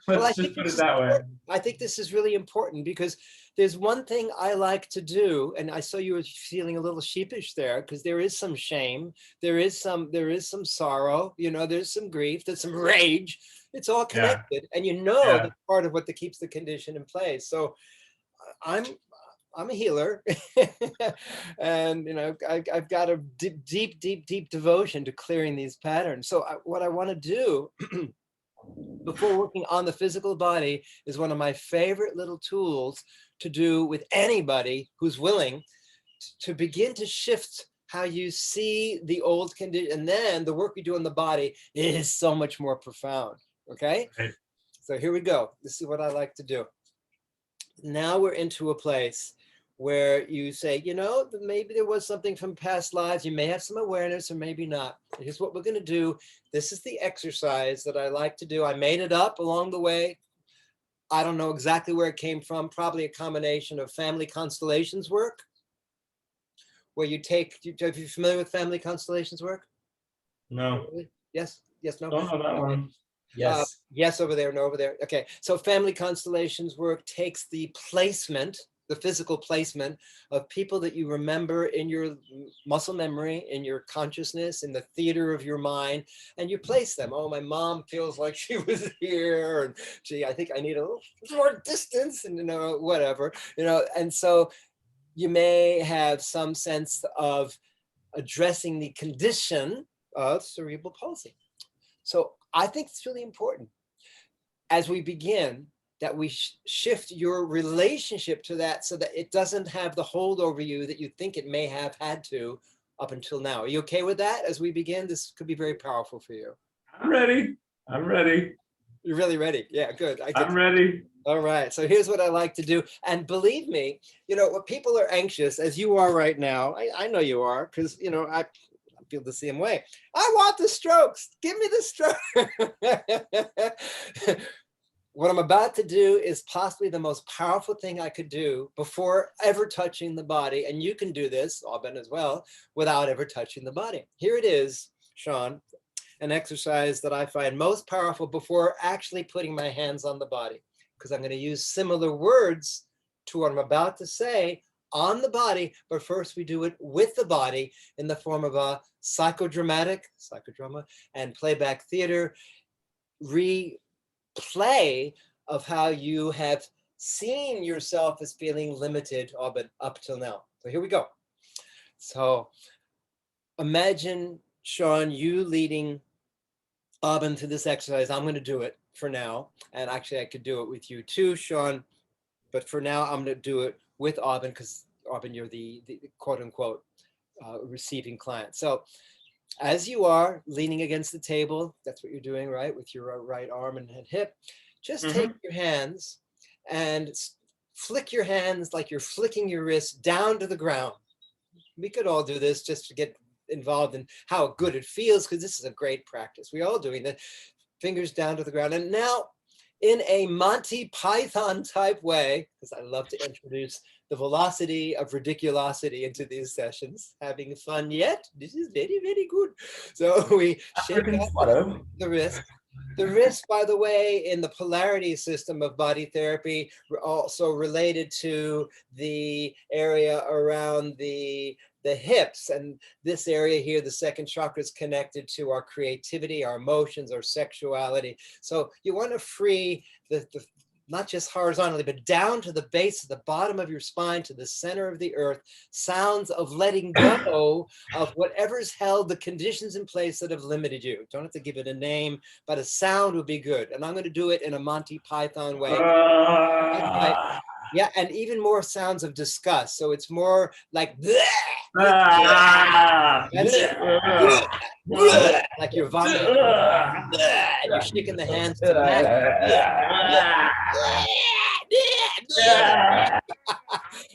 let's just put it that way. I think this is really important because there's one thing I like to do, and I saw you were feeling a little sheepish there, because there is some shame, there is some sorrow, you know, there's some grief, there's some rage. It's all connected, and you know that's part of what that keeps the condition in place. So I'm a healer, and you know I've got a deep devotion to clearing these patterns. So what I want to do before working on the physical body is one of my favorite little tools to do with anybody who's willing to begin to shift how you see the old condition, and then the work we do on the body is so much more profound. Okay, Right. So here we go. This is what I like to do. Now we're into a place where you say, you know, maybe there was something from past lives. You may have some awareness or maybe not. Here's what we're going to do. This is the exercise that I like to do. I made it up along the way. I don't know exactly where it came from. Probably a combination of family constellations work, where you take, are you familiar with family constellations work? No. Yes, no? Don't know that one. Yes. Yes, over there, no, over there. Okay, so family constellations work takes the placement, the physical placement of people that you remember in your muscle memory, in your consciousness, in the theater of your mind, and you place them. Oh, my mom feels like she was here, and gee, I think I need a little more distance, and you know, whatever, you know. And so you may have some sense of addressing the condition of cerebral palsy. So I think it's really important as we begin that we shift your relationship to that so that it doesn't have the hold over you that you think it may have had to up until now. Are you okay with that as we begin? This could be very powerful for you. I'm ready. You're really ready? Yeah, good. I'm ready. All right. So here's what I like to do. And believe me, you know, when people are anxious, as you are right now, I know you are, because, you know, I feel the same way. I want the strokes. Give me the stroke. What I'm about to do is possibly the most powerful thing I could do before ever touching the body. And you can do this, Auburn, as well, without ever touching the body. Here it is, Sean, an exercise that I find most powerful before actually putting my hands on the body, because I'm going to use similar words to what I'm about to say on the body, but first we do it with the body in the form of a psychodrama, and playback theater replay of how you have seen yourself as feeling limited up till now. So here we go. So imagine, Sean, you leading Aubin to this exercise. I'm going to do it for now. And actually, I could do it with you too, Sean. But for now, I'm going to do it with Aubin because, Aubin, you're the quote unquote receiving client. So as you are leaning against the table, that's what you're doing, right? With your right arm and hip, just take your hands and flick your hands like you're flicking your wrist down to the ground. We could all do this just to get involved in how good it feels, because this is a great practice. We all doing that. Fingers down to the ground. And now in a Monty Python type way, because I love to introduce the velocity of ridiculosity into these sessions. Having fun yet? This is very, very good. So we shake out the wrist. The wrist, by the way, in the polarity system of body therapy, also related to the area around the hips, and this area here, the second chakra, is connected to our creativity, our emotions, our sexuality. So you want to free the not just horizontally, but down to the base of the bottom of your spine, to the center of the earth, sounds of letting go of whatever's held the conditions in place that have limited you. Don't have to give it a name, but a sound would be good. And I'm going to do it in a Monty Python way. Yeah, and even more sounds of disgust. So it's more like like you're vomiting, and you're shaking the hands to the back.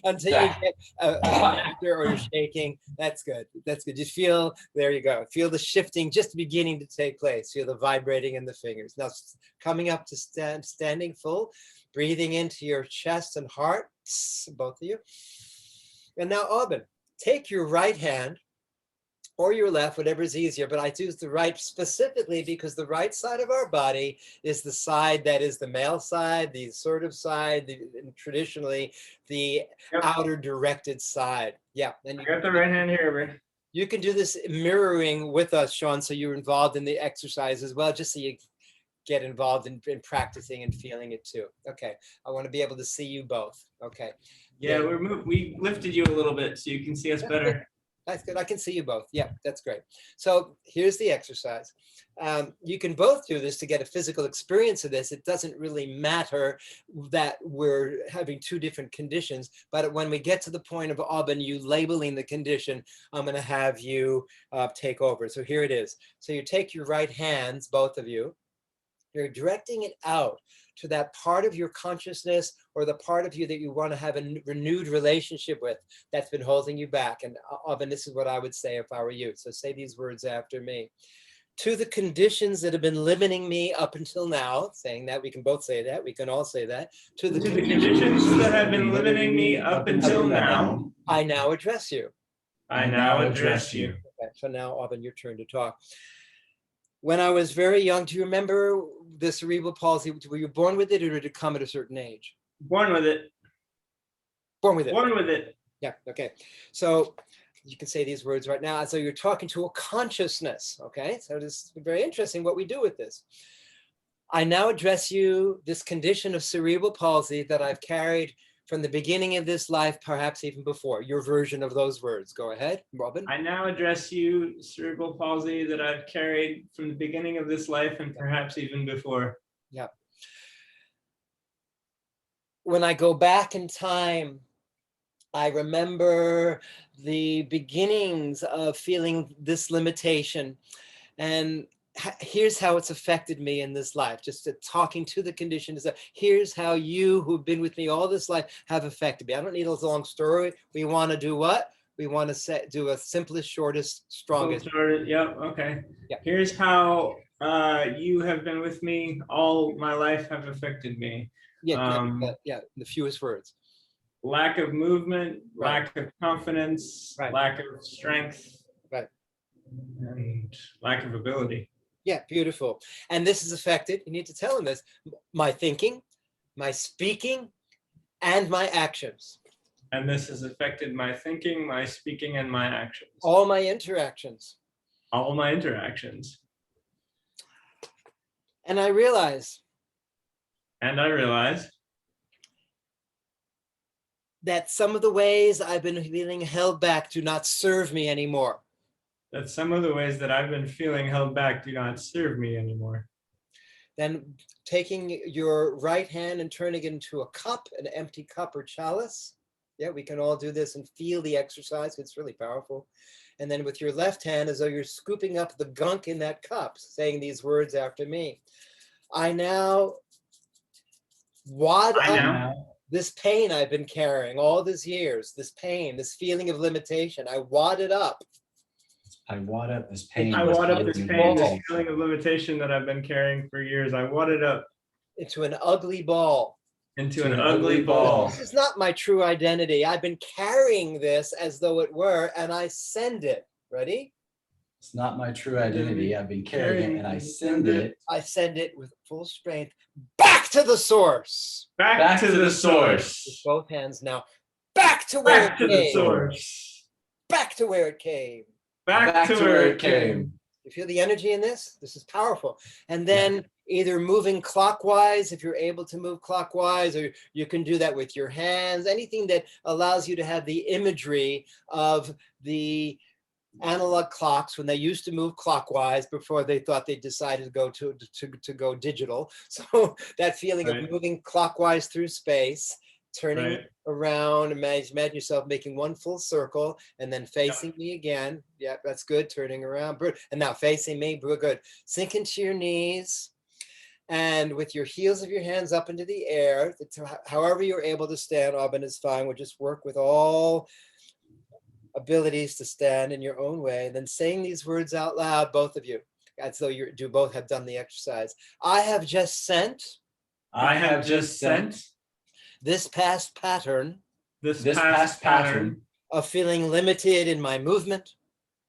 until you get a laughter or you're shaking. That's good. That's good. Just feel, there you go. Feel the shifting just beginning to take place. Feel the vibrating in the fingers. Now coming up to standing full, breathing into your chest and heart, both of you. And now, Aubin, take your right hand or your left, whatever is easier, but I choose the right specifically because the right side of our body is the side that is the male side, the assertive side, traditionally the outer directed side. Yeah. And I got the right hand here, Ray. You can do this mirroring with us, Sean, so you're involved in the exercise as well, just so you get involved in practicing and feeling it too. Okay, I want to be able to see you both. Okay. Yeah, we lifted you a little bit so you can see us better. That's good. I can see you both. Yeah, that's great. So here's the exercise. You can both do this to get a physical experience of this. It doesn't really matter that we're having two different conditions, but when we get to the point of Aubin, you labeling the condition, I'm going to have you take over. So here it is. So you take your right hands, both of you. You're directing it out to that part of your consciousness or the part of you that you want to have a renewed relationship with that's been holding you back. And Aubin, this is what I would say if I were you. So say these words after me. To the conditions that have been limiting me up until now, saying that, we can both say that, we can all say that. To the conditions that have been limiting me up until now, I now address you. I now address you. Okay, so now, Aubin, your turn to talk. When I was very young, do you remember the cerebral palsy? Were you born with it or did it come at a certain age? Born with it. Born with it. Born with it. Yeah, okay. So you can say these words right now. So you're talking to a consciousness, okay? So this is very interesting what we do with this. I now address you this condition of cerebral palsy that I've carried from the beginning of this life, perhaps even before. Your version of those words. Go ahead, Robin. I now address you, cerebral palsy that I've carried from the beginning of this life and perhaps even before. Yeah. When I go back in time, I remember the beginnings of feeling this limitation. And here's how it's affected me in this life. Just talking to the condition is that here's how you who've been with me all this life have affected me. I don't need a long story. We want to do what? We want to do a simplest, shortest, strongest. Yep. Okay. Yeah. Here's how you have been with me all my life have affected me. Yeah. The fewest words. Lack of movement, Right. lack of confidence, Right. lack of strength, Right. and lack of ability. Yeah, beautiful. And this is affected, you need to tell him this, my thinking, my speaking, and my actions. And this has affected my thinking, my speaking, and my actions. All my interactions. All my interactions. And I realize that some of the ways I've been feeling held back do not serve me anymore. That some of the ways that I've been feeling held back do not serve me anymore. Then taking your right hand and turning it into a cup, an empty cup or chalice. Yeah, we can all do this and feel the exercise. It's really powerful. And then with your left hand, as though you're scooping up the gunk in that cup, saying these words after me. I now wad up this pain I've been carrying all these years, this pain, this feeling of limitation. I wad it up. I wad up this pain. I wad up this pain, this feeling of limitation that I've been carrying for years. I wad it up into an ugly ball. Into an ugly ball. This is not my true identity. I've been carrying this as though it were, and I send it. Ready? It's not my true identity. I've been carrying it, and I send it. I send it with full strength back to the source. Back to the source. With both hands now. Back to where it came. The source. Back to where it came. Back to where it came. You feel the energy in this? This is powerful. And then either moving clockwise, if you're able to move clockwise, or you can do that with your hands, anything that allows you to have the imagery of the analog clocks when they used to move clockwise before they thought they decided to go to go digital. So that feeling of moving clockwise through space, turning around, imagine yourself making one full circle and then facing me again. Yeah, that's good. Turning around. And now facing me. Good. Sink into your knees. And with your heels of your hands up into the air, however you're able to stand, Aubin, is fine. We'll just work with all abilities to stand in your own way. And then saying these words out loud, both of you, as though you do both have done the exercise. I have just sent. I have just sent This past pattern. This past pattern Of feeling limited in my movement.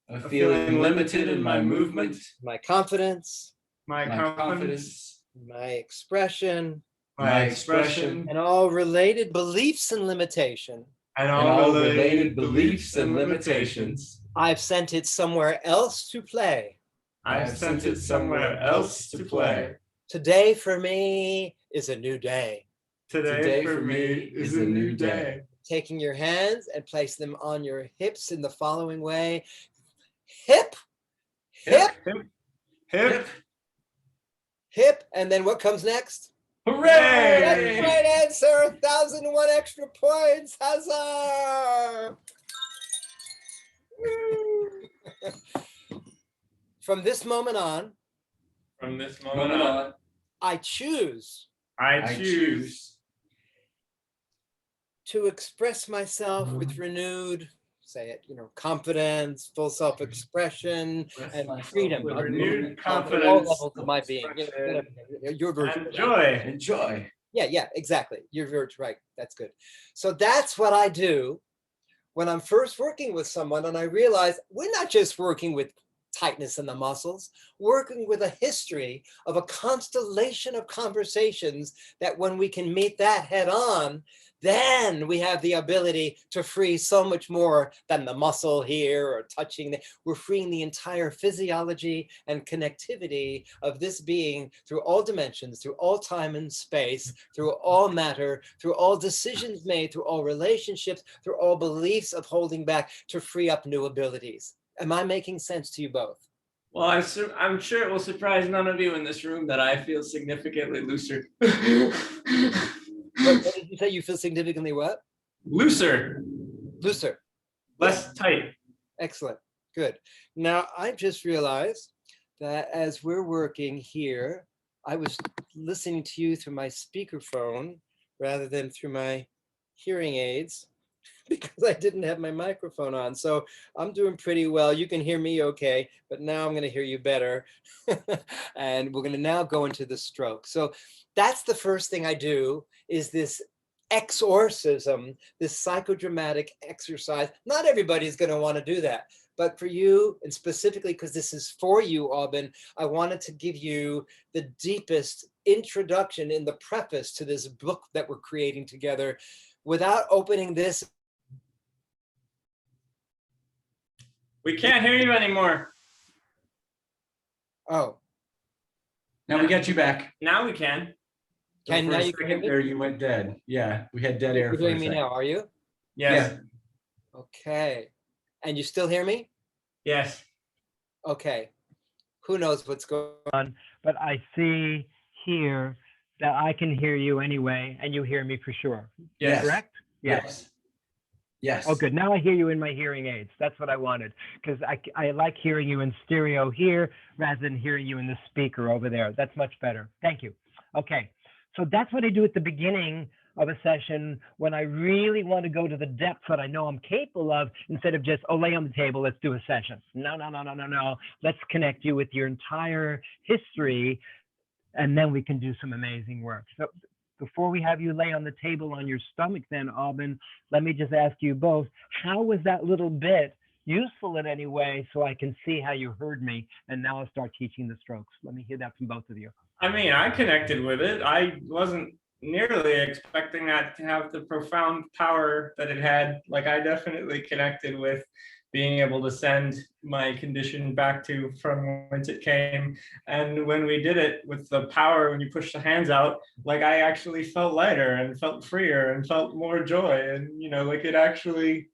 Of feeling limited in my movement, My confidence. my confidence, My expression. my expression, And all related beliefs and limitation. and and all related beliefs and limitations. I've sent it somewhere else to play. I have sent it somewhere else to play. Today for me is a new day. Today for me is a new day. Taking your hands and place them on your hips in the following way. Hip, hip, Hip, hip, hip. And then what comes next? That's the hooray! right answer. 1,001 extra points. Huzzah! From this moment on, From this moment on, I choose I choose to express myself with renewed, say it, confidence, full self-expression, and freedom. with of renewed movement, confidence, all levels of my being. Your version. and joy. enjoy. Yeah, exactly. You're right. That's good. So that's what I do when I'm first working with someone, and I realize we're not just working with tightness in the muscles, working with a history of a constellation of conversations that when we can meet that head on, then we have the ability to free so much more than the muscle here or touching. We're freeing the entire physiology and connectivity of this being through all dimensions, through all time and space, through all matter, through all decisions made, through all relationships, through all beliefs of holding back to free up new abilities. Am I making sense to you both? Well, I'm sure it will surprise none of you in this room that I feel significantly looser. What did you say? You feel significantly what? Looser, Looser. less tight. Excellent. Good. Now, I just realized that as we're working here, I was listening to you through my speakerphone rather than through my hearing aids because I didn't have my microphone on. So I'm doing pretty well. You can hear me okay, but now I'm going to hear you better. And we're going to now go into the stroke. So that's the first thing I do is this exorcism, this psychodramatic exercise. Not everybody's going to want to do that. But for you, and specifically because this is for you, Aubin, I wanted to give you the deepest introduction in the preface to this book that we're creating together without opening this. We can't hear you anymore. Oh, Now we got you back. Now we can. So Ken, for now a you can hear second me? there, you went dead. Yeah, we had dead air You're for a hearing me second. now, are you? Yes. Okay. And you still hear me? Yes. Okay. Who knows what's going on? But I see here that I can hear you anyway, and you hear me for sure. Yes. Correct? Yes. Yes. Oh, good. Now I hear you in my hearing aids. That's what I wanted, because I like hearing you in stereo here rather than hearing you in the speaker over there. That's much better. Thank you. Okay. So that's what I do at the beginning of a session when I really want to go to the depths that I know I'm capable of, instead of just, oh, lay on the table, let's do a session. No. Let's connect you with your entire history, and then we can do some amazing work. So before we have you lay on the table on your stomach then, Aubin, let me just ask you both, how was that little bit useful in any way so I can see how you heard me? And now I'll start teaching the strokes. Let me hear that from both of you. I mean, I connected with it. I wasn't nearly expecting that to have the profound power that it had. Like, I definitely connected with being able to send my condition back to from whence it came. And when we did it with the power, when you push the hands out, like, I actually felt lighter and felt freer and felt more joy. And, you know, like, it actually,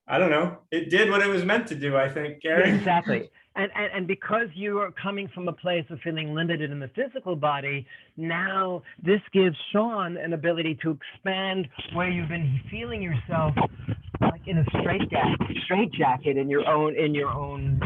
I don't know, it did what it was meant to do, I think, Gary. Exactly. And because you are coming from a place of feeling limited in the physical body, now this gives Sean an ability to expand where you've been feeling yourself like in a straitjacket in your own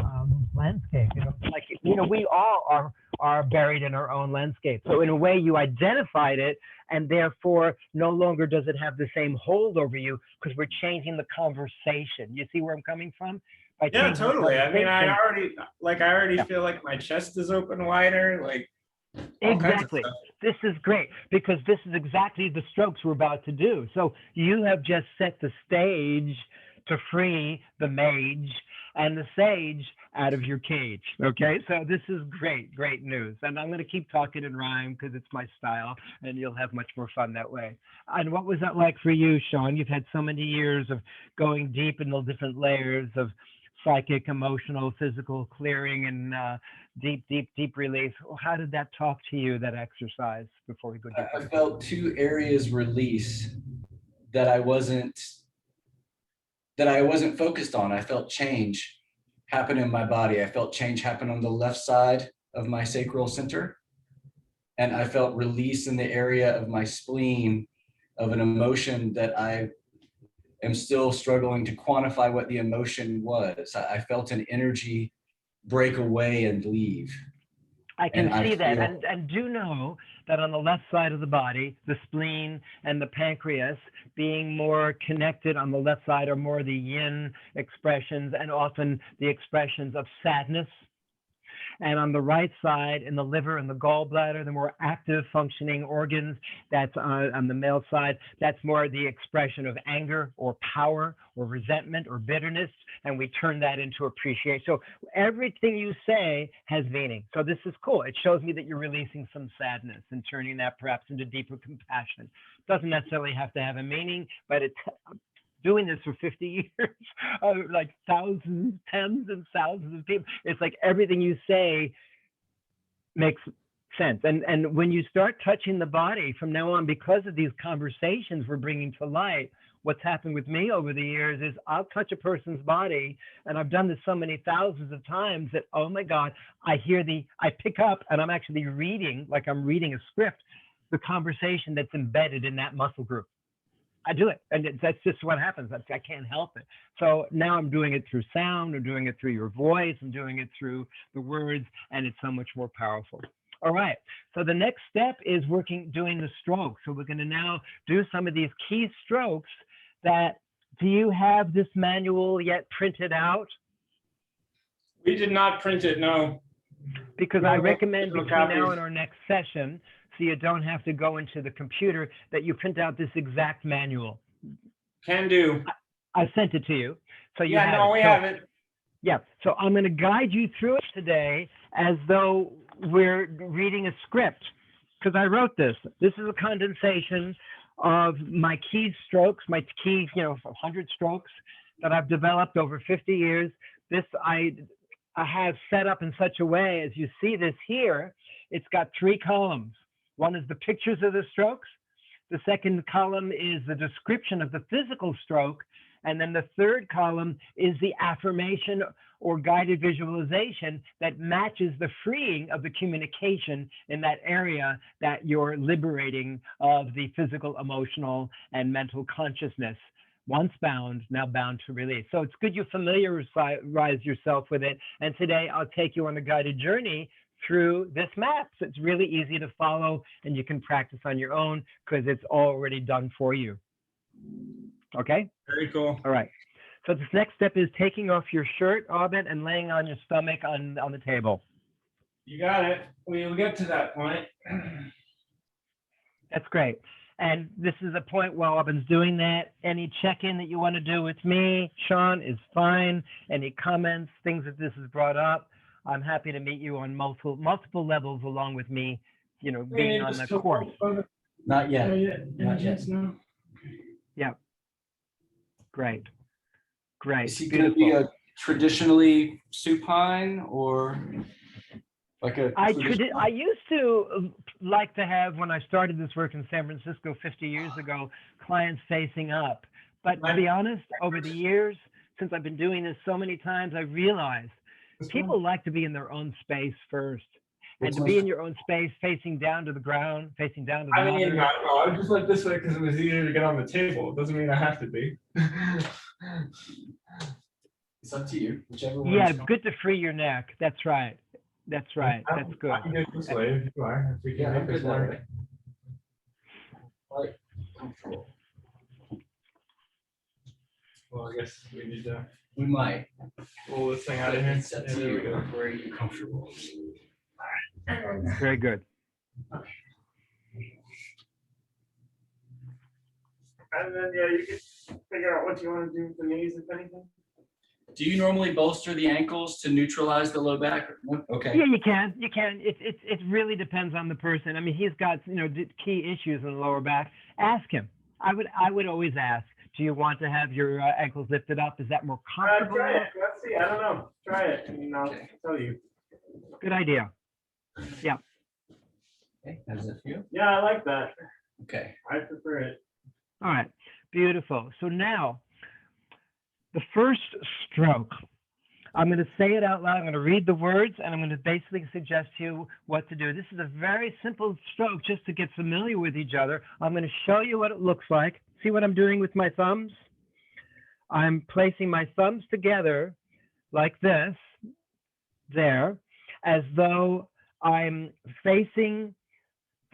landscape. Like, we all are buried in our own landscape. So in a way, you identified it, and therefore no longer does it have the same hold over you because we're changing the conversation. You see where I'm coming from? By Yeah, changing the totally. I mean, conversation- I already Yeah. feel like my chest is open wider, like all kinds of Exactly. stuff. This is great because this is exactly the strokes we're about to do. So you have just set the stage to free the mage and the sage out of your cage. Okay, so this is great, great news. And I'm going to keep talking in rhyme because it's my style, and you'll have much more fun that way. And what was that like for you, Sean? You've had so many years of going deep in the different layers of psychic, emotional, physical clearing, and deep release. How did that talk to you, that exercise, before we go deeper? I felt 2 areas release that I wasn't focused on. I felt change happen in my body. I felt change happen on the left side of my sacral center. And I felt release in the area of my spleen of an emotion that I am still struggling to quantify what the emotion was. I felt an energy break away and leave. I can And I see that. feel- And do know that on the left side of the body, the spleen and the pancreas being more connected on the left side are more the yin expressions and often the expressions of sadness. And on the right side, in the liver and the gallbladder, the more active functioning organs, that's on the male side, that's more the expression of anger or power or resentment or bitterness. And we turn that into appreciation. So everything you say has meaning. So this is cool. It shows me that you're releasing some sadness and turning that perhaps into deeper compassion. Doesn't necessarily have to have a meaning, but it's doing this for 50 years, like thousands, tens and thousands of people. It's like everything you say makes sense. And when you start touching the body from now on, because of these conversations we're bringing to light, what's happened with me over the years is I'll touch a person's body, and I've done this so many thousands of times that, oh my God, I pick up, and I'm actually reading, like I'm reading a script, the conversation that's embedded in that muscle group. I do it, and that's just what happens. I can't help it. So now I'm doing it through sound, I'm doing it through your voice, I'm doing it through the words, and it's so much more powerful. All right, so the next step is doing the strokes. So we're gonna now do some of these key strokes do you have this manual yet printed out? We did not print it, no. Because No, I no, recommend no between now copies. and our next session, so you don't have to go into the computer, that you print out this exact manual. Can do. I sent it to you, so you Yeah, have no, it. we So- have it. Yeah, so I'm going to guide you through it today as though we're reading a script, because I wrote this. This is a condensation of my key strokes, my key, 100 strokes that I've developed over 50 years. This I have set up in such a way, as you see this here, it's got 3 columns. One is the pictures of the strokes. The second column is the description of the physical stroke. And then the third column is the affirmation or guided visualization that matches the freeing of the communication in that area that you're liberating of the physical, emotional, and mental consciousness. Once bound, now bound to release. So it's good you familiarize yourself with it. And today I'll take you on a guided journey through this map. So it's really easy to follow, and you can practice on your own because it's already done for you. Okay? Very cool. All right. So this next step is taking off your shirt, Abed, and laying on your stomach on the table. You got it. We'll get to that point. That's great. And this is a point while Abed's doing that. Any check-in that you want to do with me, Sean, is fine. Any comments, things that this has brought up, I'm happy to meet you on multiple levels along with me, being on the course. Not yet. Not yet. No. Yeah. Great. Great. Is he going to be Beautiful. a traditionally supine or like a I traditional? used to like to have, when I started this work in San Francisco 50 years ago, clients facing up. But to be honest, over the years, since I've been doing this so many times, I realized people like to be in their own space first. And to be in your own space, facing down to the ground, facing down to the I mean, mother. no, I just went this way because it was easier to get on the table. It doesn't mean I have to be. It's up to you, whichever one. Yeah, it's good to free your neck. That's right. That's right. That's good. I can do it this way if you are. If we can make this work. Quite comfortable. Well, I guess we need to We might. pull this thing out of here. It's up Yeah, to there we you. go. Where are you comfortable? Very good. And then, yeah, you can figure out what you want to do with the knees, if anything. Do you normally bolster the ankles to neutralize the low back? Okay. Yeah, you can. You can. It really depends on the person. I mean, he's got key issues in the lower back. Ask him. I would always ask. Do you want to have your ankles lifted up? Is that more comfortable? Try it. Let's see. I don't know. Try it, and I'll tell you. Good idea. Yeah. Okay. How does it feel? Yeah, I like that. Okay. I prefer it. All right. Beautiful. So now, the first stroke. I'm going to say it out loud. I'm going to read the words, and I'm going to basically suggest to you what to do. This is a very simple stroke just to get familiar with each other. I'm going to show you what it looks like. See what I'm doing with my thumbs? I'm placing my thumbs together like this, there, as though I'm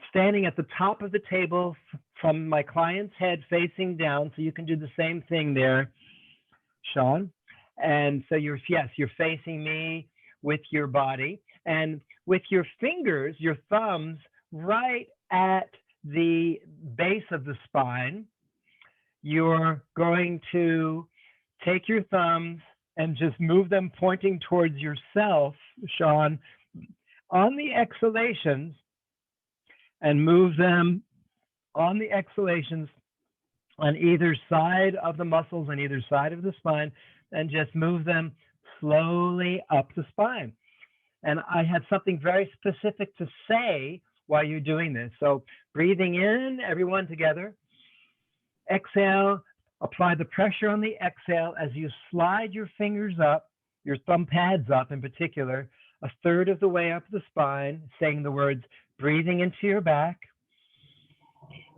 standing at the top of the table from my client's head facing down. So you can do the same thing there, Sean. And so you're facing me with your body, and with your fingers, your thumbs, right at the base of the spine, you're going to take your thumbs and just move them pointing towards yourself, Sean, on the exhalations, and move them on the exhalations on either side of the muscles, on either side of the spine, and just move them slowly up the spine. And I have something very specific to say while you're doing this. So breathing in, everyone together. Exhale, apply the pressure on the exhale as you slide your fingers up, your thumb pads up in particular, a third of the way up the spine, saying the words, breathing into your back.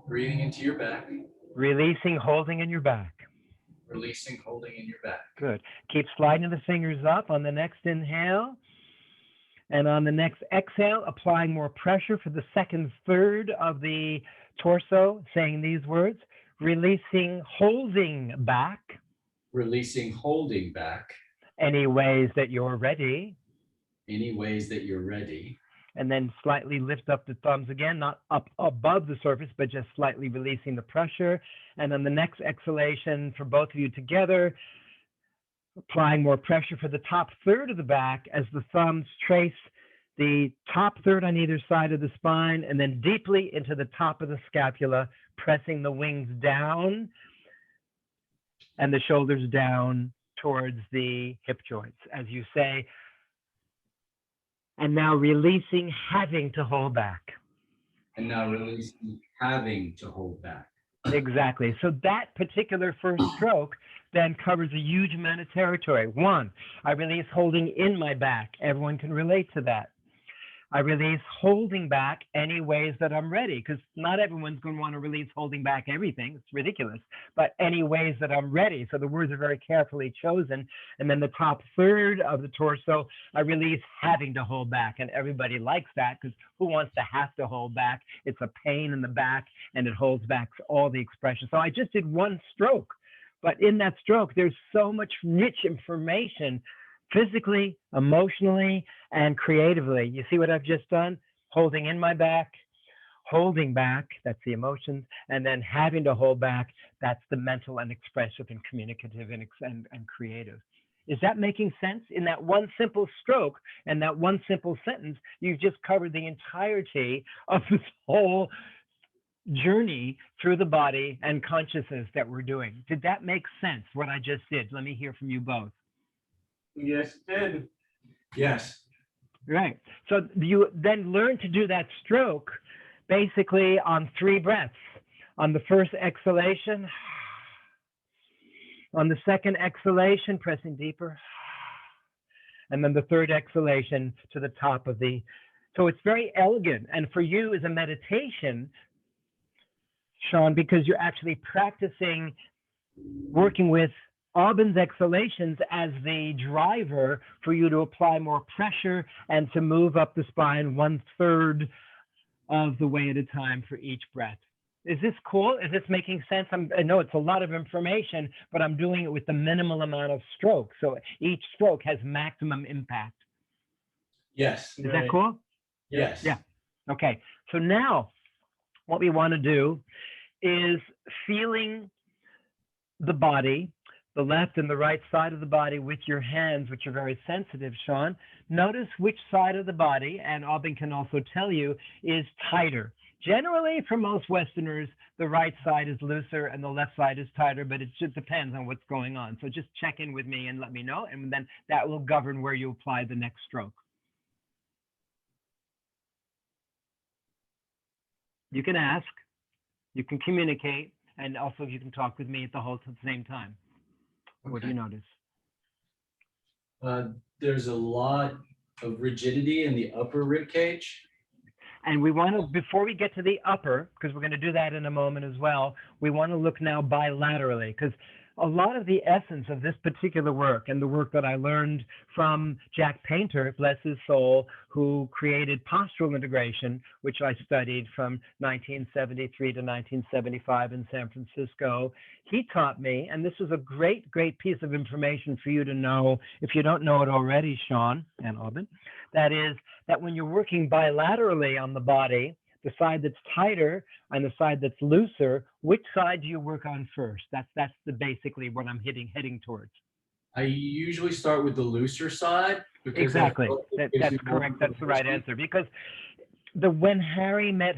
Breathing into your back. Releasing, holding in your back. Releasing, holding in your back. Good. Keep sliding the fingers up on the next inhale. And on the next exhale, applying more pressure for the second third of the torso, saying these words, releasing, holding back. Releasing, holding back. Any ways that you're ready. Any ways that you're ready. And then slightly lift up the thumbs again, not up above the surface, but just slightly releasing the pressure. And then the next exhalation for both of you together, applying more pressure for the top third of the back as the thumbs trace the top third on either side of the spine, and then deeply into the top of the scapula, pressing the wings down and the shoulders down towards the hip joints. As you say, and now releasing, having to hold back. And now releasing, having to hold back. Exactly. So that particular first stroke then covers a huge amount of territory. One, I release holding in my back. Everyone can relate to that. I release holding back any ways that I'm ready, because not everyone's going to want to release holding back everything. It's ridiculous. But any ways that I'm ready. So the words are very carefully chosen. And then the top third of the torso, I release having to hold back. And everybody likes that, because who wants to have to hold back? It's a pain in the back, and it holds back all the expression. So I just did one stroke. But in that stroke, there's so much rich information, physically, emotionally, and creatively. You see what I've just done? Holding in my back, holding back, that's the emotions, and then having to hold back, that's the mental and expressive and communicative and creative. Is that making sense? In that one simple stroke and that one simple sentence, you've just covered the entirety of this whole journey through the body and consciousness that we're doing. Did that make sense, what I just did? Let me hear from you both. Yes, it did. Yes. Right. So you then learn to do that stroke basically on 3 breaths. On the first exhalation, on the second exhalation, pressing deeper, and then the third exhalation to the top of the. So it's very elegant. And for you as a meditation, Sean, because you're actually practicing working with Aubyn's exhalations as the driver for you to apply more pressure and to move up the spine 1/3 of the way at a time for each breath. Is this cool? Is this making sense? I know it's a lot of information, but I'm doing it with the minimal amount of stroke. So each stroke has maximum impact. Yes. Is that cool? Yes. Yeah. Okay. So now what we want to do is feeling the body, the left and the right side of the body with your hands, which are very sensitive, Sean. Notice which side of the body, and Aubyn can also tell you, is tighter. Generally, for most Westerners, the right side is looser and the left side is tighter, but it just depends on what's going on. So just check in with me and let me know, and then that will govern where you apply the next stroke. You can ask, you can communicate, and also you can talk with me at the same time. Okay. What do you notice? There's a lot of rigidity in the upper rib cage. And we want to, before we get to the upper, because we're going to do that in a moment as well, we want to look now bilaterally, because a lot of the essence of this particular work and the work that I learned from Jack Painter, bless his soul, who created postural integration, which I studied from 1973 to 1975 in San Francisco. He taught me, and this is a great piece of information for you to know, if you don't know it already, Sean and Aubyn, that is that when you're working bilaterally on the body, the side that's tighter and the side that's looser, which side do you work on first? That's basically what I'm heading towards. I usually start with the looser side. Exactly. That's correct. That's the right answer. Because the when Harry met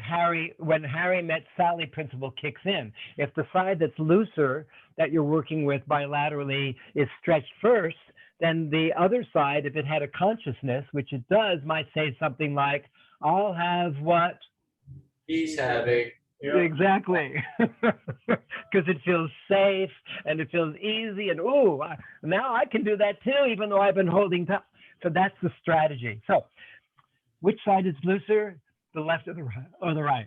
Sally principle kicks in. If the side that's looser that you're working with bilaterally is stretched first, then the other side, if it had a consciousness, which it does, might say something like, I'll have what he's having. Yeah. Exactly. Because it feels safe and it feels easy, and now I can do that too, even though I've been holding top. So that's the strategy. So which side is looser, the left or the right?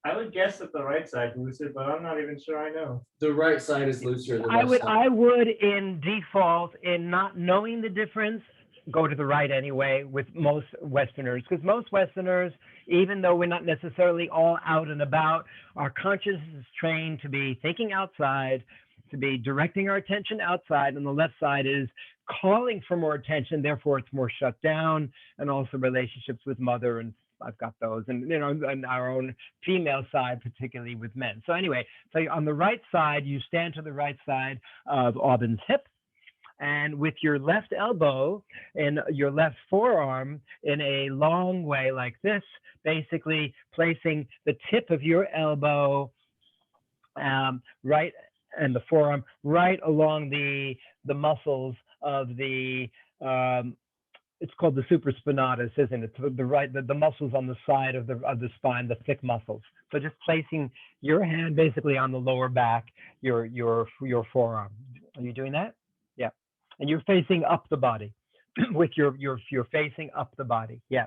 I would guess that the right side looser, but I'm not even sure I know. The right side is looser. The left side. I would in default, in not knowing the difference, go to the right anyway with most Westerners, because most Westerners, even though we're not necessarily all out and about, our consciousness is trained to be thinking outside, to be directing our attention outside, and the left side is calling for more attention, therefore it's more shut down, and also relationships with mother, and I've got those, and and our own female side, particularly with men. So anyway, so on the right side, you stand to the right side of Aubyn's hip, and with your left elbow and your left forearm in a long way like this, basically placing the tip of your elbow right, and the forearm right along the muscles of the it's called the supraspinatus, isn't it? The muscles on the side of the spine, the thick muscles. So just placing your hand basically on the lower back, your forearm. Are you doing that? Yeah. And you're facing up the body with you're facing up the body. Yeah.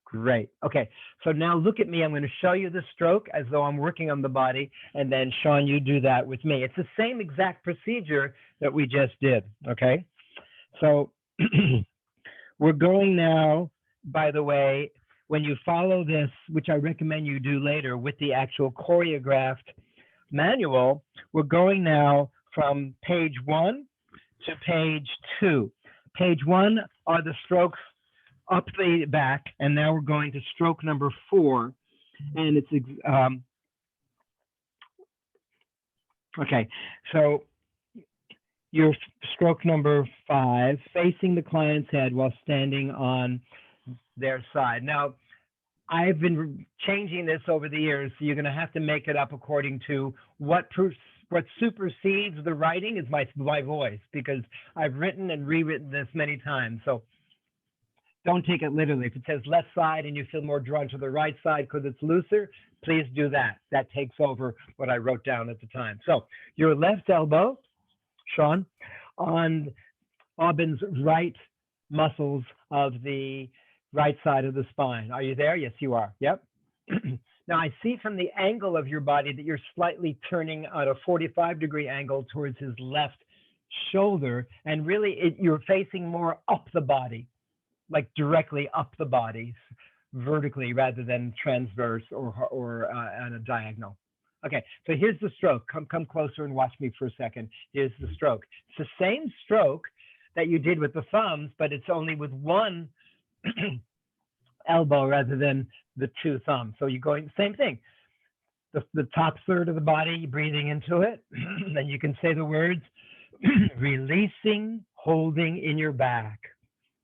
Great. Okay. So now look at me. I'm going to show you the stroke as though I'm working on the body, and then Sean, you do that with me. It's the same exact procedure that we just did. Okay. So we're going now, by the way, when you follow this, which I recommend you do later with the actual choreographed manual, we're going now from page 1 to page 2. Page 1 are the strokes up the back, and now we're going to stroke number 4, and it's okay. So your stroke number 5, facing the client's head while standing on their side. Now, I've been changing this over the years, so you're going to have to make it up according to what supersedes the writing is my voice, because I've written and rewritten this many times. So don't take it literally. If it says left side and you feel more drawn to the right side because it's looser, please do that. That takes over what I wrote down at the time. So your left elbow, Sean, on Aubyn's right muscles of the right side of the spine. Are you there? Yes, you are. Yep. Now I see from the angle of your body that you're slightly turning at a 45-degree angle towards his left shoulder, and really you're facing more up the body, like directly up the body, vertically rather than transverse or on a diagonal. Okay, so here's the stroke. Come closer and watch me for a second. Here's the stroke. It's the same stroke that you did with the thumbs, but it's only with one elbow rather than the two thumbs. So you're going same thing. The top third of the body, breathing into it. Then you can say the words, releasing, holding in your back.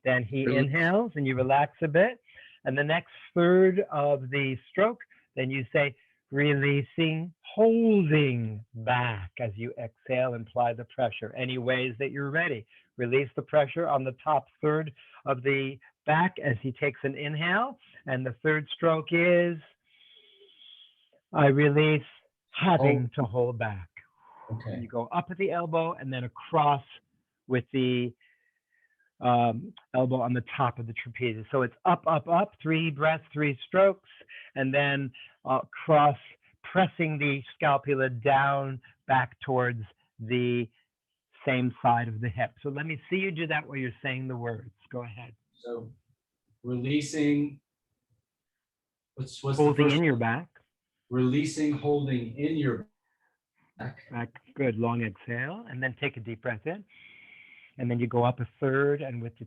Then he inhales and you relax a bit. And the next third of the stroke, then you say, releasing, holding back as you exhale and apply the pressure. Any ways that you're ready. Release the pressure on the top third of the back as he takes an inhale. And the third stroke is, I release, having to hold back. Okay. You go up at the elbow and then across with the elbow on the top of the trapezius. So it's up, up, up, 3 breaths, 3 strokes, and then cross, pressing the scapula down back towards the same side of the hip. So let me see you do that while you're saying the words. Go ahead. So releasing, what's the Holding first in your one? back. Releasing, holding in your back. Back, good, long exhale, and then take a deep breath in. And then you go up a third, and with the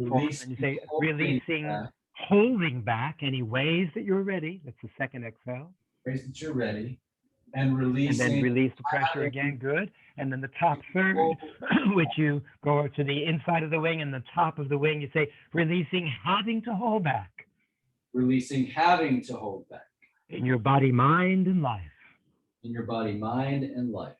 fourth, and you say, releasing, back. holding back, any ways that you're ready. That's the second exhale. Ways that you're ready. And releasing. And then release the pressure again, good. And then the top third, which you go to the inside of the wing and the top of the wing, you say, releasing, having to hold back. Releasing, having to hold back. In your body, mind, and life. In your body, mind, and life.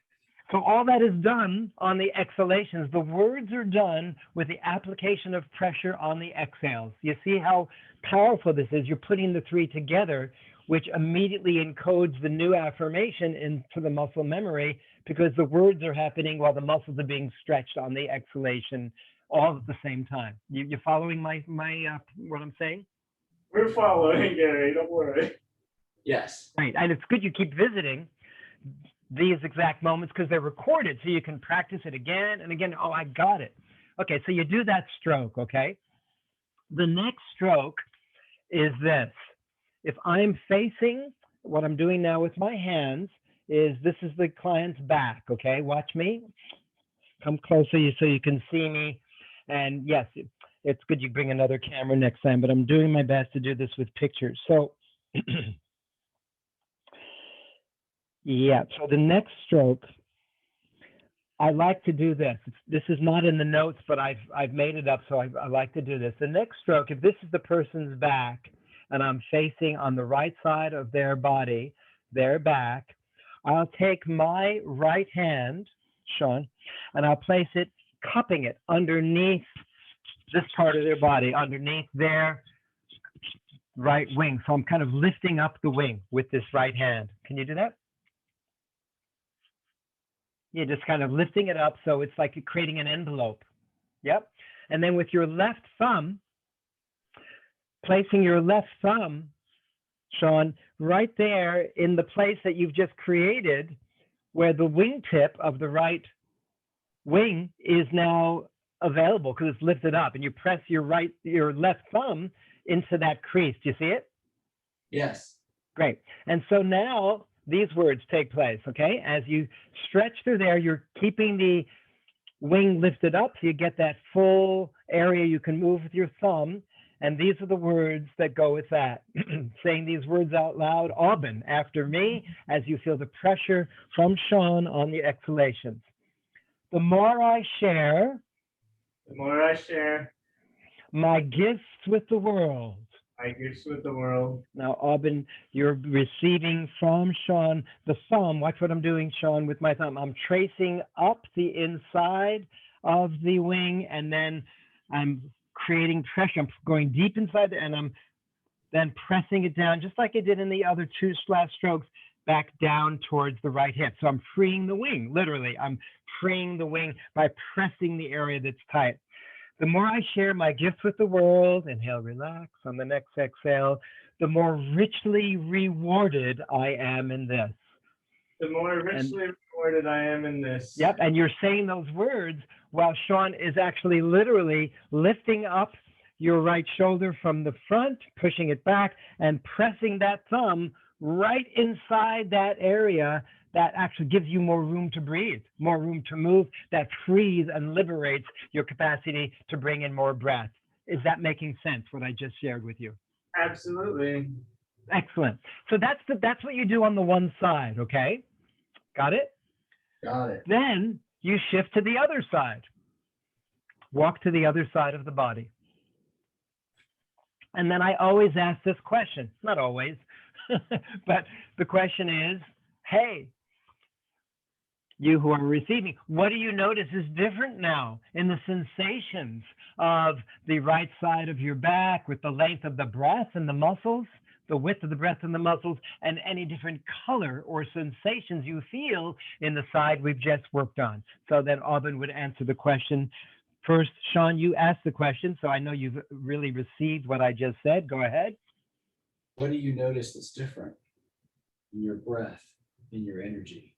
So all that is done on the exhalations. The words are done with the application of pressure on the exhales. You see how powerful this is? You're putting the 3 together, which immediately encodes the new affirmation into the muscle memory, because the words are happening while the muscles are being stretched on the exhalation all at the same time. You following my what I'm saying? We're following, Gary, don't worry. Yes. Right, and it's good you keep visiting these exact moments because they're recorded, so you can practice it again and again. Oh, I got it. Okay, so you do that stroke, okay? The next stroke is this. If I'm facing, what I'm doing now with my hands is, this is the client's back, okay? Watch me. Come closer so you can see me. And yes, it's good you bring another camera next time, but I'm doing my best to do this with pictures. So yeah, so the next stroke, I like to do this. This is not in the notes, but I've made it up, so I like to do this. The next stroke, if this is the person's back, and I'm facing on the right side of their body, their back, I'll take my right hand, Sean, and I'll place it, cupping it underneath this part of their body, underneath their right wing. So I'm kind of lifting up the wing with this right hand. Can you do that? You're just kind of lifting it up, so it's like you're creating an envelope. Yep. And then with your left thumb, placing your left thumb, Sean, right there in the place that you've just created, where the wingtip of the right wing is now available because it's lifted up, and you press your left thumb into that crease. Do you see it? Yes. Great. And so now these words take place, okay? As you stretch through there, you're keeping the wing lifted up, so you get that full area you can move with your thumb. And these are the words that go with that. Saying these words out loud, Aubin, after me, as you feel the pressure from Sean on the exhalations. The more I share, The more I share my gifts with the world. my gifts with the world. Now, Aubin, you're receiving from Sean the thumb. Watch what I'm doing, Sean, with my thumb. I'm tracing up the inside of the wing, and then I'm creating pressure. I'm going deep inside, and I'm then pressing it down, just like I did in the other 2 last strokes, back down towards the right hip. So I'm freeing the wing, literally. I'm freeing the wing by pressing the area that's tight. The more I share my gifts with the world, inhale, relax. On the next exhale, the more richly rewarded I am in this. The more richly rewarded I am in this. Yep, and you're saying those words while Sean is actually literally lifting up your right shoulder from the front, pushing it back, and pressing that thumb right inside that area that actually gives you more room to breathe, more room to move, that frees and liberates your capacity to bring in more breath. Is that making sense, what I just shared with you? Absolutely. Excellent. So that's what you do on the one side, okay? Got it? Got it. Then you shift to the other side. Walk to the other side of the body. And then I always ask this question, not always, but the question is, hey, you who are receiving, what do you notice is different now in the sensations of the right side of your back with the length of the breath and the muscles, the width of the breath and the muscles, and any different color or sensations you feel in the side we've just worked on? So then Aubin would answer the question. First, Sean, you asked the question, so I know you've really received what I just said. Go ahead. What do you notice that's different in your breath, in your energy?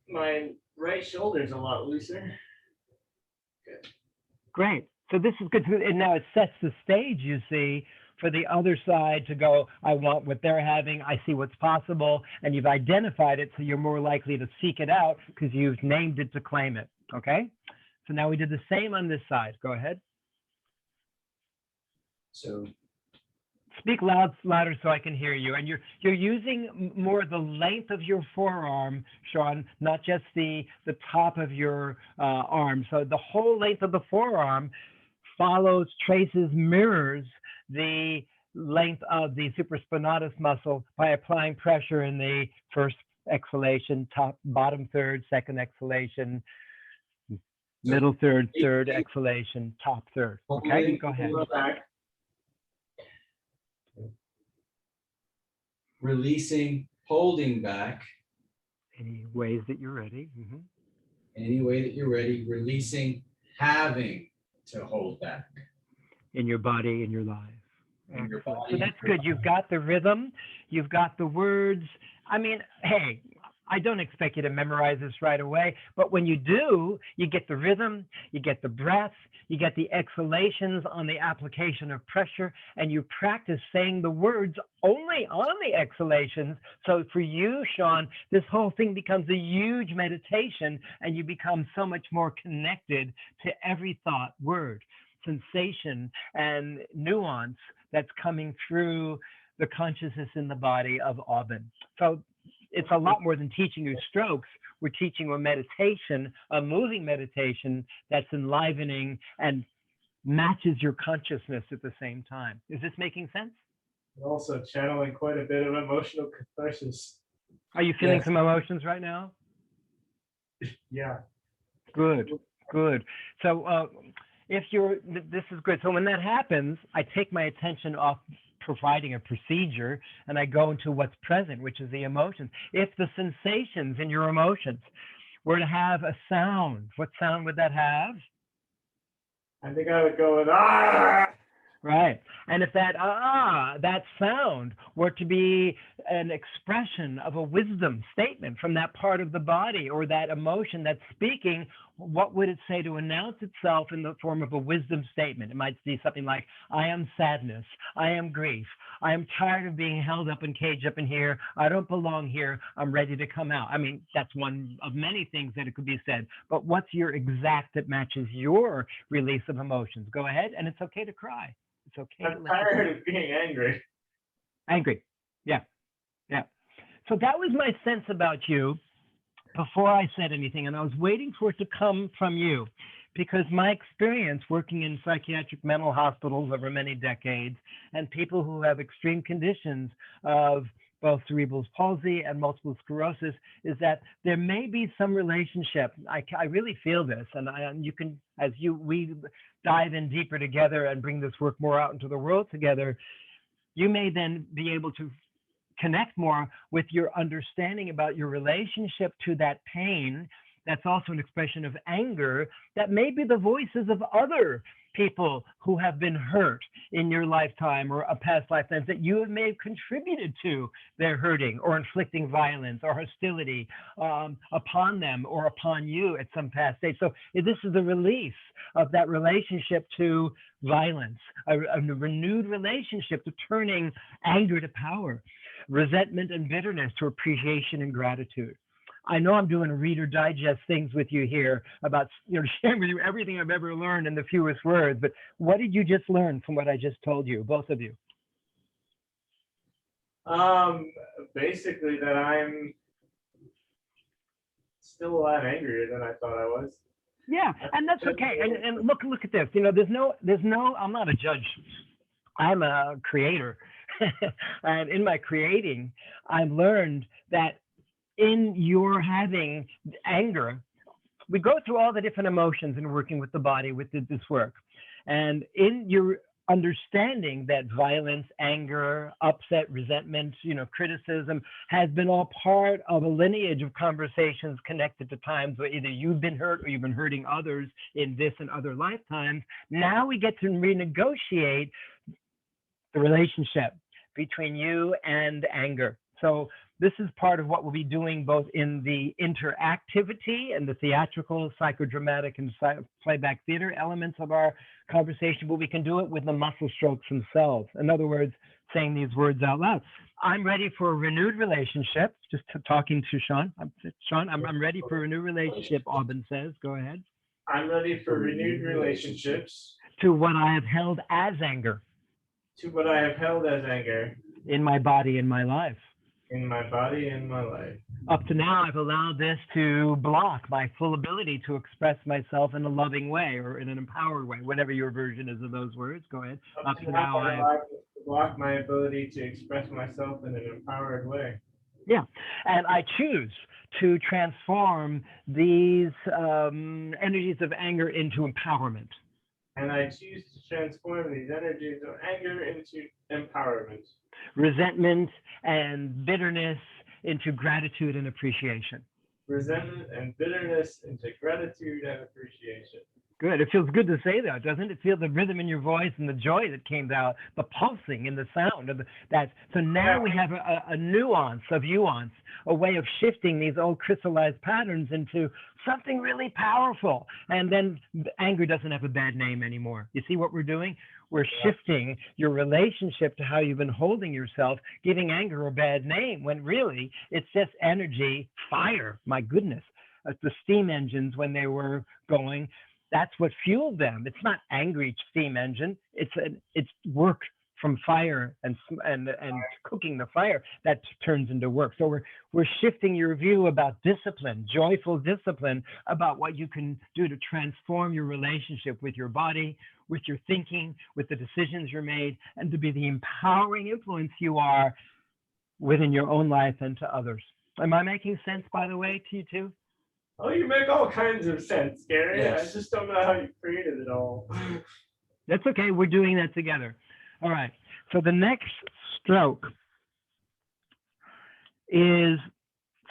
My right shoulder's a lot looser. Great. So this is good. And now it sets the stage, you see, for the other side to go, I want what they're having. I see what's possible. And you've identified it, so you're more likely to seek it out because you've named it to claim it. Okay? So now we did the same on this side. Go ahead. So Speak louder so I can hear you. And you're using more the length of your forearm, Sean, not just the top of your arm. So the whole length of the forearm follows, traces, mirrors the length of the supraspinatus muscle by applying pressure in the first exhalation, bottom third, second exhalation, middle third, third exhalation, top third. Okay, go ahead. Releasing, holding back. Any ways that you're ready. Any way that you're ready. Releasing, having to hold back. In your body, in your life. In your Excellent. body, So that's good. You've got the rhythm. You've got the words. I mean, hey, I don't expect you to memorize this right away, but when you do, you get the rhythm, you get the breath, you get the exhalations on the application of pressure, and you practice saying the words only on the exhalations. So for you, Sean, this whole thing becomes a huge meditation, and you become so much more connected to every thought, word, sensation, and nuance that's coming through the consciousness in the body of Aubin. So it's a lot more than teaching you strokes. We're teaching you a meditation, a moving meditation that's enlivening and matches your consciousness at the same time. Is this making sense? Also channeling quite a bit of emotional catharsis. Are you feeling Yes. some emotions right now? Yeah. Good, good. So this is good. So when that happens, I take my attention off providing a procedure and I go into what's present, which is the emotions. If the sensations in your emotions were to have a sound, what sound would that have? I think I would go with ah. Right. And if that that sound were to be an expression of a wisdom statement from that part of the body or that emotion that's speaking, what would it say to announce itself in the form of a wisdom statement? It might be something like, I am sadness, I am grief, I am tired of being held up and caged up in here, I don't belong here, I'm ready to come out. I mean, that's one of many things that it could be said, but what's your exact that matches your release of emotions? Go ahead, and it's okay to cry. It's okay. I'm tired of being angry. Angry. Yeah. Yeah. So that was my sense about you before I said anything. And I was waiting for it to come from you because my experience working in psychiatric mental hospitals over many decades and people who have extreme conditions of both cerebral palsy and multiple sclerosis is that there may be some relationship. I really feel this, and you can, we dive in deeper together and bring this work more out into the world together, you may then be able to connect more with your understanding about your relationship to that pain. That's also an expression of anger that may be the voices of other people who have been hurt in your lifetime or a past lifetimes that you may have contributed to their hurting or inflicting violence or hostility upon them or upon you at some past stage. So this is the release of that relationship to violence, a renewed relationship to turning anger to power, resentment and bitterness to appreciation and gratitude. I know I'm doing Reader Digest things with you here about, sharing with you everything I've ever learned in the fewest words, but what did you just learn from what I just told you, both of you? Basically that I'm still a lot angrier than I thought I was. Yeah, and that's okay. And look at this. There's no. I'm not a judge. I'm a creator, and in my creating, I've learned that in your having anger, we go through all the different emotions in working with the body with this work, and in your understanding that violence, anger, upset, resentment, criticism has been all part of a lineage of conversations connected to times where either you've been hurt or you've been hurting others in this and other lifetimes. Now we get to renegotiate the relationship between you and anger. So this is part of what we'll be doing both in the interactivity and the theatrical, psychodramatic, and playback theater elements of our conversation, but we can do it with the muscle strokes themselves. In other words, saying these words out loud. I'm ready for a renewed relationship, just talking to Sean. Sean, I'm ready for a new relationship, Aubin says. Go ahead. I'm ready for renewed relationships. To what I have held as anger. To what I have held as anger. In my body, in my life. In my body, in my life. Up to now, I've allowed this to block my full ability to express myself in a loving way or in an empowered way, whatever your version is of those words. Go ahead. Up to now, I've allowed this to block my ability to express myself in an empowered way. Yeah, and I choose to transform these energies of anger into empowerment. And I choose to transform these energies of anger into empowerment. Resentment and bitterness into gratitude and appreciation. Resentment and bitterness into gratitude and appreciation. Good. It feels good to say that, doesn't it? Feel the rhythm in your voice and the joy that came out, the pulsing in the sound of that. So now we have a nuance of nuance, a way of shifting these old crystallized patterns into something really powerful. And then anger doesn't have a bad name anymore. You see what we're doing? We're shifting your relationship to how you've been holding yourself, giving anger a bad name, when really it's just energy, fire. My goodness. The steam engines, when they were going, that's what fueled them. It's not angry steam engine. It's work from fire and cooking the fire that turns into work. So we're shifting your view about discipline, joyful discipline, about what you can do to transform your relationship with your body, with your thinking, with the decisions you're made, and to be the empowering influence you are within your own life and to others. Am I making sense, by the way, to you too? Oh, you make all kinds of sense, Gary. Yes. I just don't know how you created it all. That's okay. We're doing that together. All right. So the next stroke is,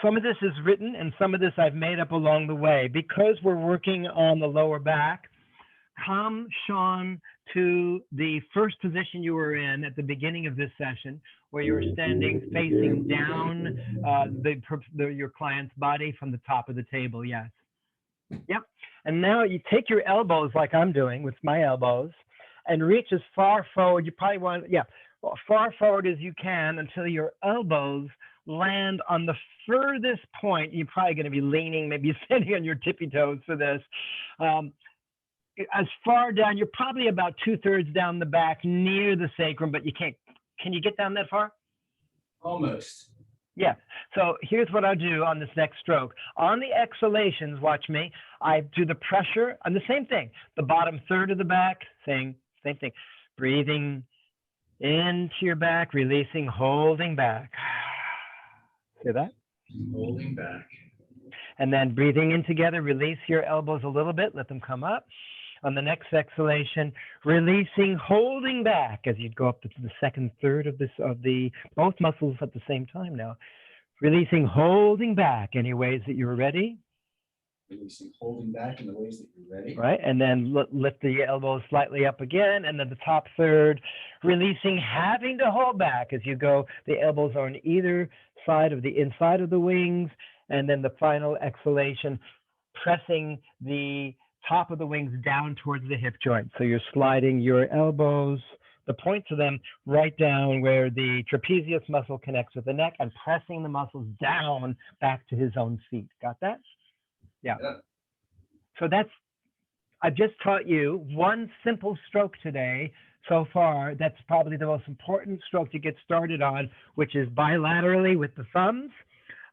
some of this is written and some of this I've made up along the way. Because we're working on the lower back, come, Sean, to the first position you were in at the beginning of this session, where you were standing facing down your client's body from the top of the table. Yes. Yep. And now you take your elbows, like I'm doing with my elbows, and reach as far forward. You probably want, far forward as you can until your elbows land on the furthest point. You're probably going to be leaning, maybe standing on your tippy toes for this. As far down, you're probably about 2/3 down the back near the sacrum, but you can't. Can you get down that far? Almost. Yeah. So here's what I'll do on this next stroke. On the exhalations, watch me. I do the pressure on the same thing. The bottom third of the back, same thing. Breathing into your back, releasing, holding back. See that? Holding back. And then breathing in together, release your elbows a little bit, let them come up. On the next exhalation, releasing, holding back as you go up to the second third of both muscles at the same time now. Releasing, holding back. Any ways that you're ready? Releasing, holding back in the ways that you're ready. Right, and then lift the elbows slightly up again, and then the top third, releasing, having to hold back as you go. The elbows are on either side of the inside of the wings, and then the final exhalation, pressing the top of the wings down towards the hip joint. So you're sliding your elbows, the points of them, right down where the trapezius muscle connects with the neck, and pressing the muscles down back to his own feet. Got that? Yeah. So I've just taught you one simple stroke today so far. That's probably the most important stroke to get started on, which is bilaterally with the thumbs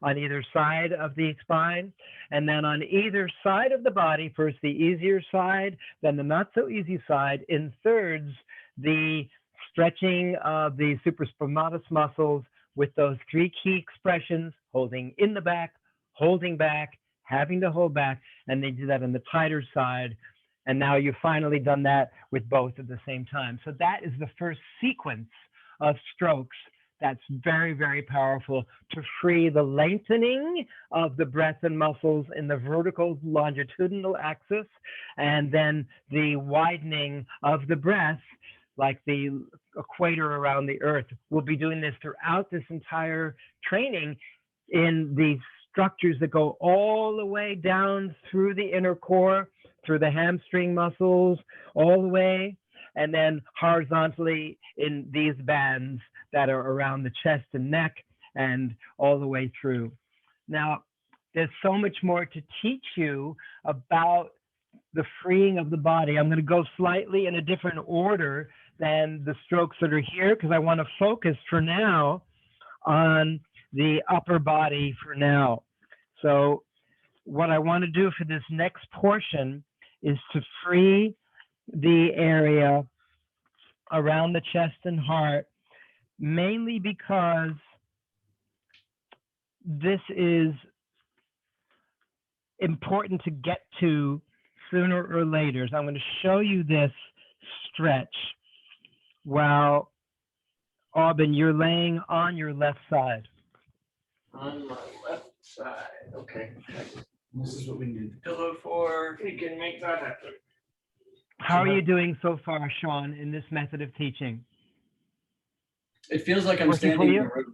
on either side of the spine. And then on either side of the body, first the easier side, then the not so easy side, in thirds, the stretching of the supraspinatus muscles with those three key expressions: holding in the back, holding back, having to hold back, and they do that on the tighter side. And now you've finally done that with both at the same time. So that is the first sequence of strokes that's very, very powerful to free the lengthening of the breath and muscles in the vertical longitudinal axis, and then the widening of the breath like the equator around the earth. We'll be doing this throughout this entire training in these structures that go all the way down through the inner core, through the hamstring muscles, all the way, and then horizontally in these bands that are around the chest and neck and all the way through. Now, there's so much more to teach you about the freeing of the body. I'm going to go slightly in a different order than the strokes that are here, because I want to focus for now on the upper body for now. So what I want to do for this next portion is to free the area around the chest and heart, mainly because this is important to get to sooner or later. So I'm going to show you this stretch while, Aubin, you're laying on your left side. On my left side. Okay. This is what we need the pillow for. We can make that happen. How are you doing so far, Sean, in this method of teaching? It feels like I'm Working for standing in you? a road.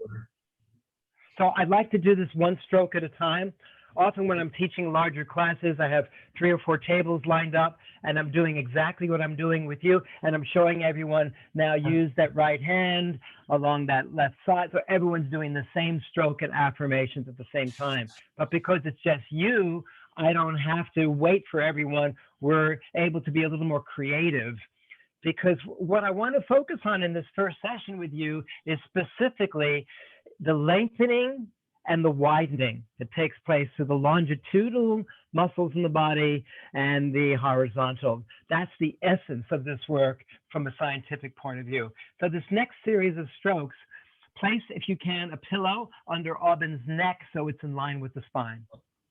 So I'd like to do this one stroke at a time. Often when I'm teaching larger classes, I have 3 or 4 tables lined up, and I'm doing exactly what I'm doing with you. And I'm showing everyone, now use that right hand along that left side. So everyone's doing the same stroke and affirmations at the same time. But because it's just you, I don't have to wait for everyone. We're able to be a little more creative, because what I want to focus on in this first session with you is specifically the lengthening and the widening that takes place to the longitudinal muscles in the body and the horizontal. That's the essence of this work from a scientific point of view. So this next series of strokes, place, if you can, a pillow under Aubin's neck so it's in line with the spine.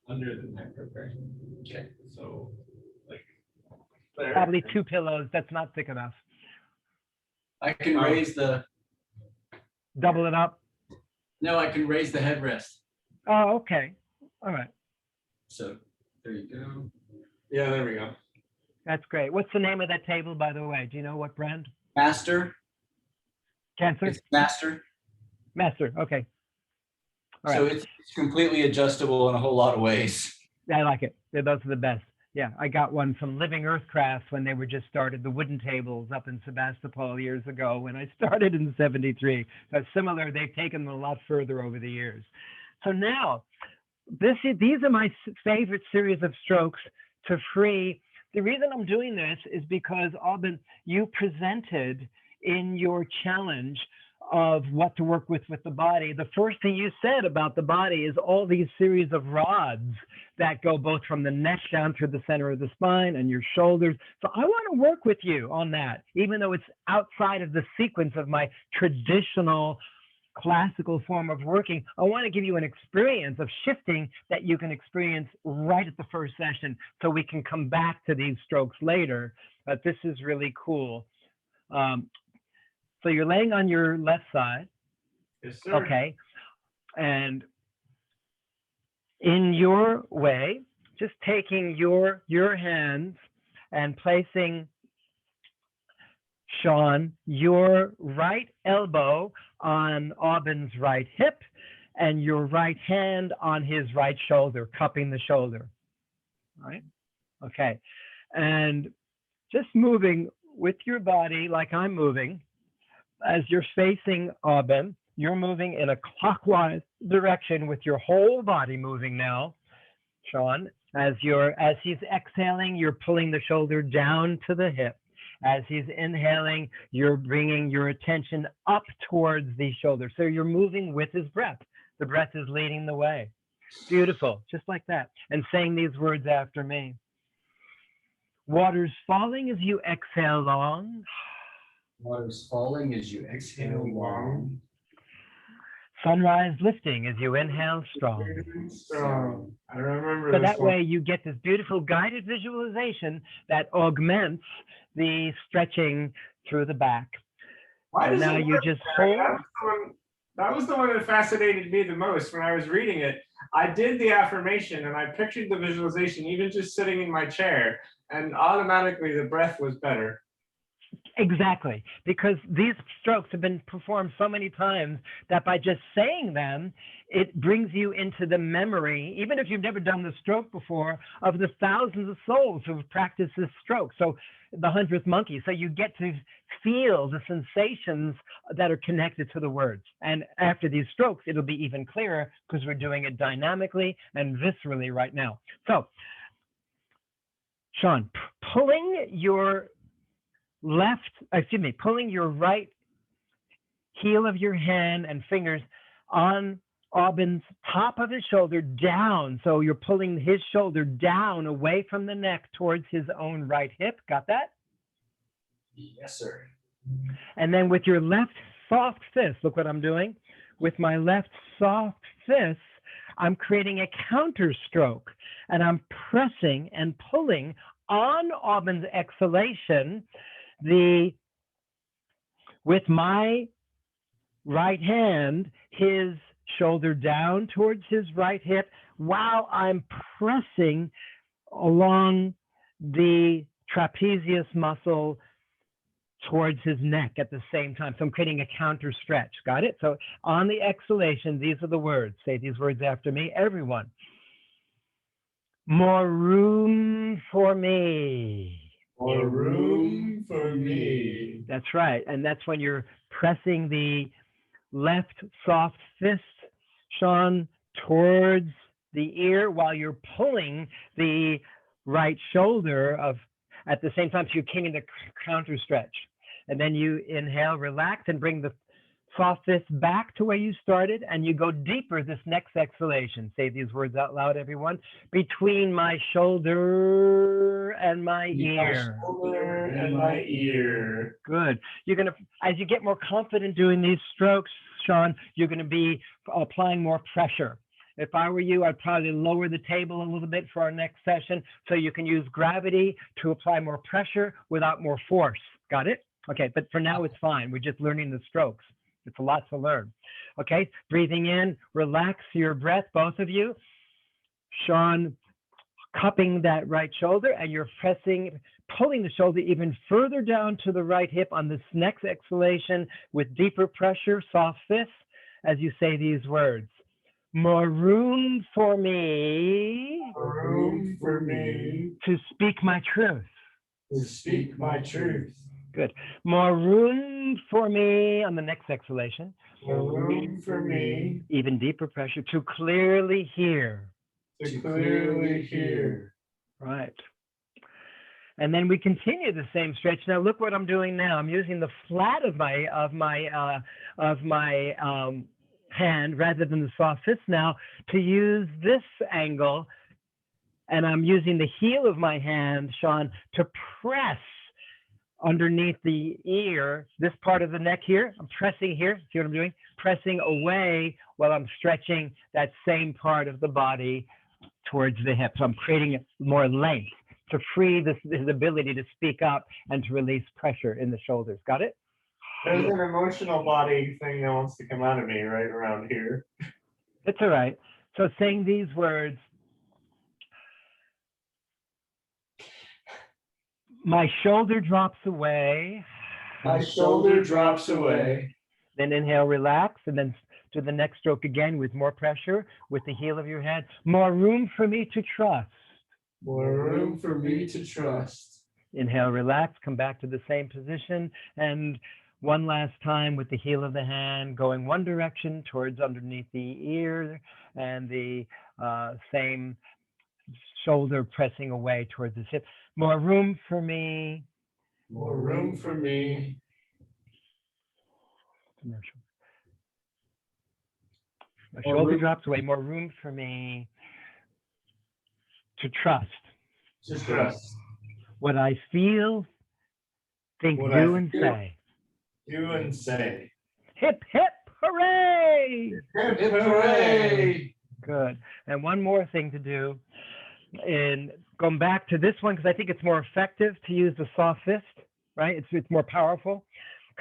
Under the neck, okay. Okay, so like there. Probably 2 pillows, that's not thick enough. I can raise the, Double it up. no, I can raise the headrest. Oh, okay. All right. So there you go. Yeah, there we go. That's great. What's the name of that table, by the way? Do you know what brand? Master. Cancer? It's Master. Master. Okay. All So right. it's completely adjustable in a whole lot of ways. I like it. Those are the best. Yeah, I got one from Living Earth Crafts when they were just started, the wooden tables up in Sebastopol years ago when I started in '73. So similar, they've taken them a lot further over the years. So now, these are my favorite series of strokes to free. The reason I'm doing this is because, Aubin, you presented in your challenge of what to work with the body. The first thing you said about the body is all these series of rods that go both from the neck down through the center of the spine and your shoulders. So I want to work with you on that, even though it's outside of the sequence of my traditional classical form of working. I want to give you an experience of shifting that you can experience right at the first session, so we can come back to these strokes later. But this is really cool. So you're laying on your left side. Yes, sir. Okay. And in your way, just taking your hands and placing, Sean, your right elbow on Aubyn's right hip and your right hand on his right shoulder, cupping the shoulder. All right? Okay. And just moving with your body like I'm moving. As you're facing Aubyn, you're moving in a clockwise direction with your whole body moving now, Sean. As he's exhaling, you're pulling the shoulder down to the hip. As he's inhaling, you're bringing your attention up towards the shoulder. So you're moving with his breath. The breath is leading the way. Beautiful, just like that. And saying these words after me. Water's falling as you exhale long. Water's falling as you exhale long. Sunrise lifting as you inhale strong. Strong. I remember So this that one. way you get this beautiful guided visualization that augments the stretching through the back. Why And does now it you work, just Barry? hold. That was the one that fascinated me the most when I was reading it. I did the affirmation and I pictured the visualization even just sitting in my chair, and automatically the breath was better. Exactly, because these strokes have been performed so many times that by just saying them, it brings you into the memory, even if you've never done the stroke before, of the thousands of souls who have practiced this stroke. So the 100th monkey. So you get to feel the sensations that are connected to the words. And after these strokes, it'll be even clearer because we're doing it dynamically and viscerally right now. So, Sean, pulling your pulling your right heel of your hand and fingers on Aubyn's top of his shoulder down. So you're pulling his shoulder down away from the neck towards his own right hip. Got that? Yes, sir. And then with your left soft fist, look what I'm doing. With my left soft fist, I'm creating a counter stroke and I'm pressing and pulling on Aubyn's exhalation with my right hand, his shoulder down towards his right hip, while I'm pressing along the trapezius muscle towards his neck at the same time. So I'm creating a counter stretch. Got it? So on the exhalation, these are the words. Say these words after me, everyone. More room for me. More room for me. That's right. And that's when you're pressing the left soft fist, Sean, towards the ear while you're pulling the right shoulder at the same time. So you're creating the counter stretch. And then you inhale, relax, and bring the soft fist back to where you started, and you go deeper this next exhalation. Say these words out loud, everyone. Between my shoulder and my ear. Shoulder and my ear. Good. You're going to, as you get more confident doing these strokes, Sean, you're going to be applying more pressure. If I were you, I'd probably lower the table a little bit for our next session so you can use gravity to apply more pressure without more force. Got it? Okay, but for now it's fine. We're just learning the strokes. It's a lot to learn. Okay, breathing in, relax your breath, both of you. Sean, cupping that right shoulder, and you're pulling the shoulder even further down to the right hip on this next exhalation with deeper pressure, soft fists, as you say these words. More room for me. More room for me. To speak my truth. To speak my truth. Good. More room for me on the next exhalation. More room for me. Even deeper pressure to clearly hear. To clearly hear. Right. And then we continue the same stretch. Now look what I'm doing now. I'm using the flat of my hand rather than the soft fist now to use this angle, and I'm using the heel of my hand, Sean, to press underneath the ear, this part of the neck here. I'm pressing here. See what I'm doing? Pressing away while I'm stretching that same part of the body towards the hip. So I'm creating more length to free his ability to speak up and to release pressure in the shoulders. Got it? There's an emotional body thing that wants to come out of me right around here. It's all right. So saying these words, My shoulder drops away. My shoulder drops away. Then inhale, relax, and then to the next stroke again with more pressure with the heel of your head. More room for me to trust. More room for me to trust. Inhale, relax, come back to the same position. And one last time with the heel of the hand going one direction towards underneath the ear, and the same shoulder pressing away towards the hip. More room for me. More room for me. My shoulder drops away. More room for me to trust To trust. what I feel, think, What do, I and feel. say. Do and say. Hip, hip, hooray! Hip, hip, hooray! Good. And one more thing to do, in going back to this one, because I think it's more effective to use the soft fist, right? It's more powerful.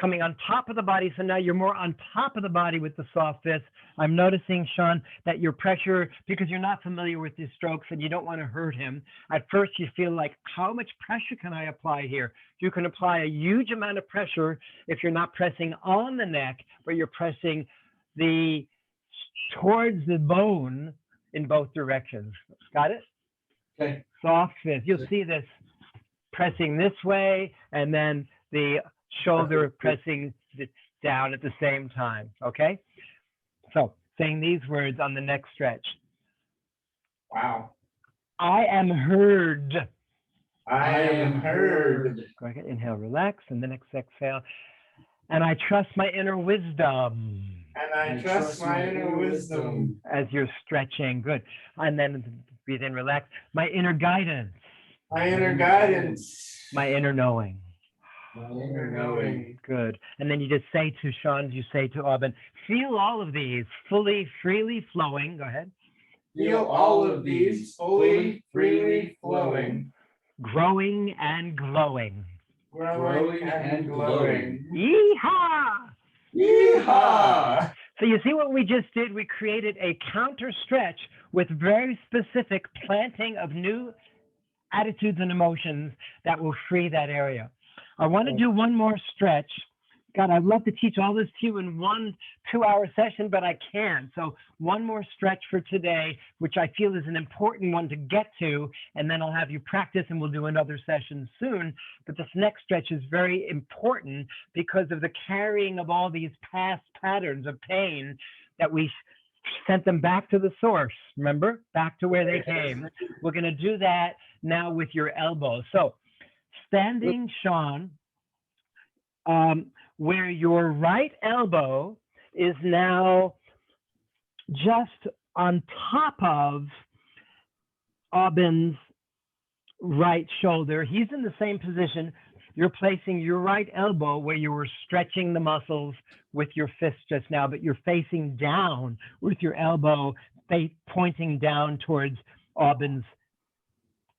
Coming on top of the body, so now you're more on top of the body with the soft fist. I'm noticing, Sean, that your pressure, because you're not familiar with these strokes and you don't want to hurt him, at first you feel like, how much pressure can I apply here? You can apply a huge amount of pressure if you're not pressing on the neck, but you're pressing towards the bone in both directions. Got it? Okay. Soft fist. You'll see this pressing this way, and then the shoulder pressing down at the same time. Okay? So saying these words on the next stretch. Wow. I am heard. I am heard. Go ahead, inhale, relax, and the next exhale. And I trust my inner wisdom. And I trust my inner wisdom. As you're stretching, good. And then breathe in, relax. My inner guidance. My inner guidance. My inner knowing. My inner knowing. Good. And then you just say to Sean, you say to Aubin, feel all of these fully, freely flowing. Go ahead. Feel all of these fully, freely flowing. Growing and glowing. Growing and glowing. Yeehaw! Yeehaw! So you see what we just did? We created a counter stretch with very specific planting of new attitudes and emotions that will free that area. I want to do one more stretch. God, I'd love to teach all this to you in 1 2-hour session, but I can't. So one more stretch for today, which I feel is an important one to get to, and then I'll have you practice and we'll do another session soon. But this next stretch is very important because of the carrying of all these past patterns of pain that we sent them back to the source, remember? Back to where they came. We're going to do that now with your elbow. So standing, Sean, where your right elbow is now just on top of Aubin's right shoulder. He's in the same position. You're placing your right elbow where you were stretching the muscles with your fist just now, but you're facing down with your elbow pointing down towards Aubin's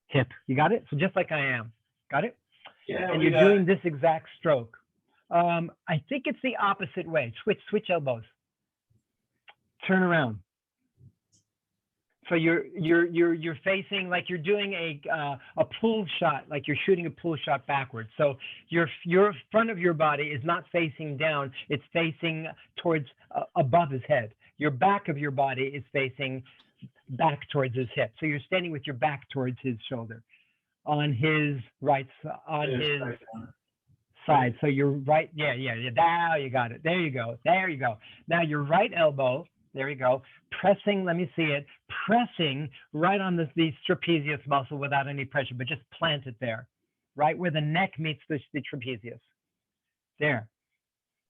hip. You got it? So just like I am. Got it? Yeah, and you're doing this exact stroke. I think it's the opposite way. Switch elbows. Turn around. So you're facing like you're doing a pull shot, like you're shooting a pull shot backwards. So your front of your body is not facing down; it's facing towards above his head. Your back of your body is facing back towards his hip. So you're standing with your back towards his shoulder, on his right side. So you're right. Yeah. Now you got it. There you go. Now your right elbow. There you go. Pressing, let me see it. Pressing right on the trapezius muscle without any pressure, but just plant it there, right where the neck meets the trapezius. There.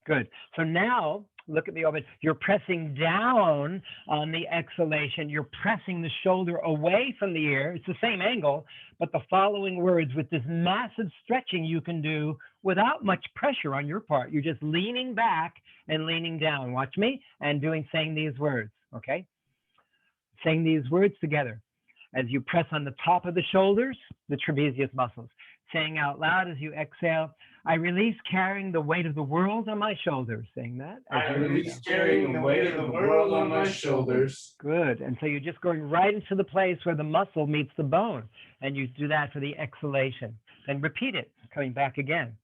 Good. So now, look at me, Ovid. You're pressing down on the exhalation. You're pressing the shoulder away from the ear. It's the same angle, but the following words with this massive stretching you can do without much pressure on your part. You're just leaning back and leaning down. Watch me and saying these words, okay? Saying these words together as you press on the top of the shoulders, the trapezius muscles. Saying out loud as you exhale, I release carrying the weight of the world on my shoulders. Saying that. I release carrying the weight of the world on my shoulders. Good. And so you're just going right into the place where the muscle meets the bone. And you do that for the exhalation. Then repeat it, coming back again.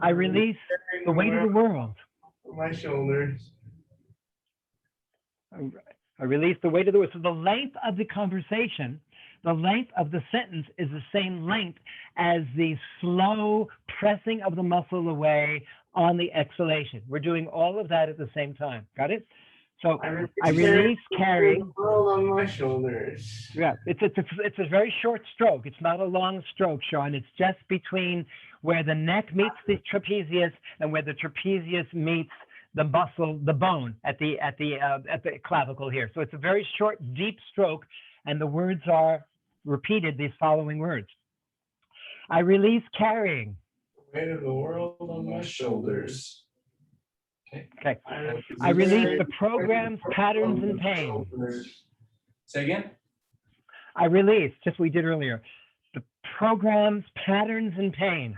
I release the weight of the world. My shoulders. I release the weight of the world. So the length of the conversation, the length of the sentence is the same length as the slow pressing of the muscle away on the exhalation. We're doing all of that at the same time. Got it? So I release carrying. The world on my shoulders. Yeah, it's a very short stroke. It's not a long stroke, Sean. It's just between where the neck meets the trapezius and where the trapezius meets the muscle, the bone at the clavicle here. So it's a very short, deep stroke, and the words are repeated. These following words: I release carrying. The weight of the world on my shoulders. Okay. I release the programs, patterns, and pain. Say again? I release, just what we did earlier, the programs, patterns, and pain.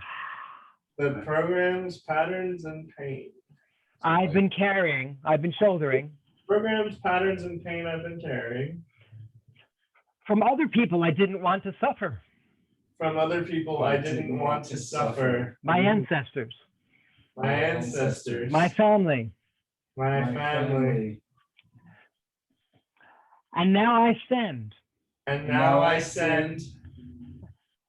The programs, patterns, and pain. I've been carrying, I've been shouldering. Programs, patterns, and pain I've been carrying. From other people I didn't want to suffer. From other people I didn't want to suffer. My ancestors. My ancestors. My family. My family. And now I send. And now I send.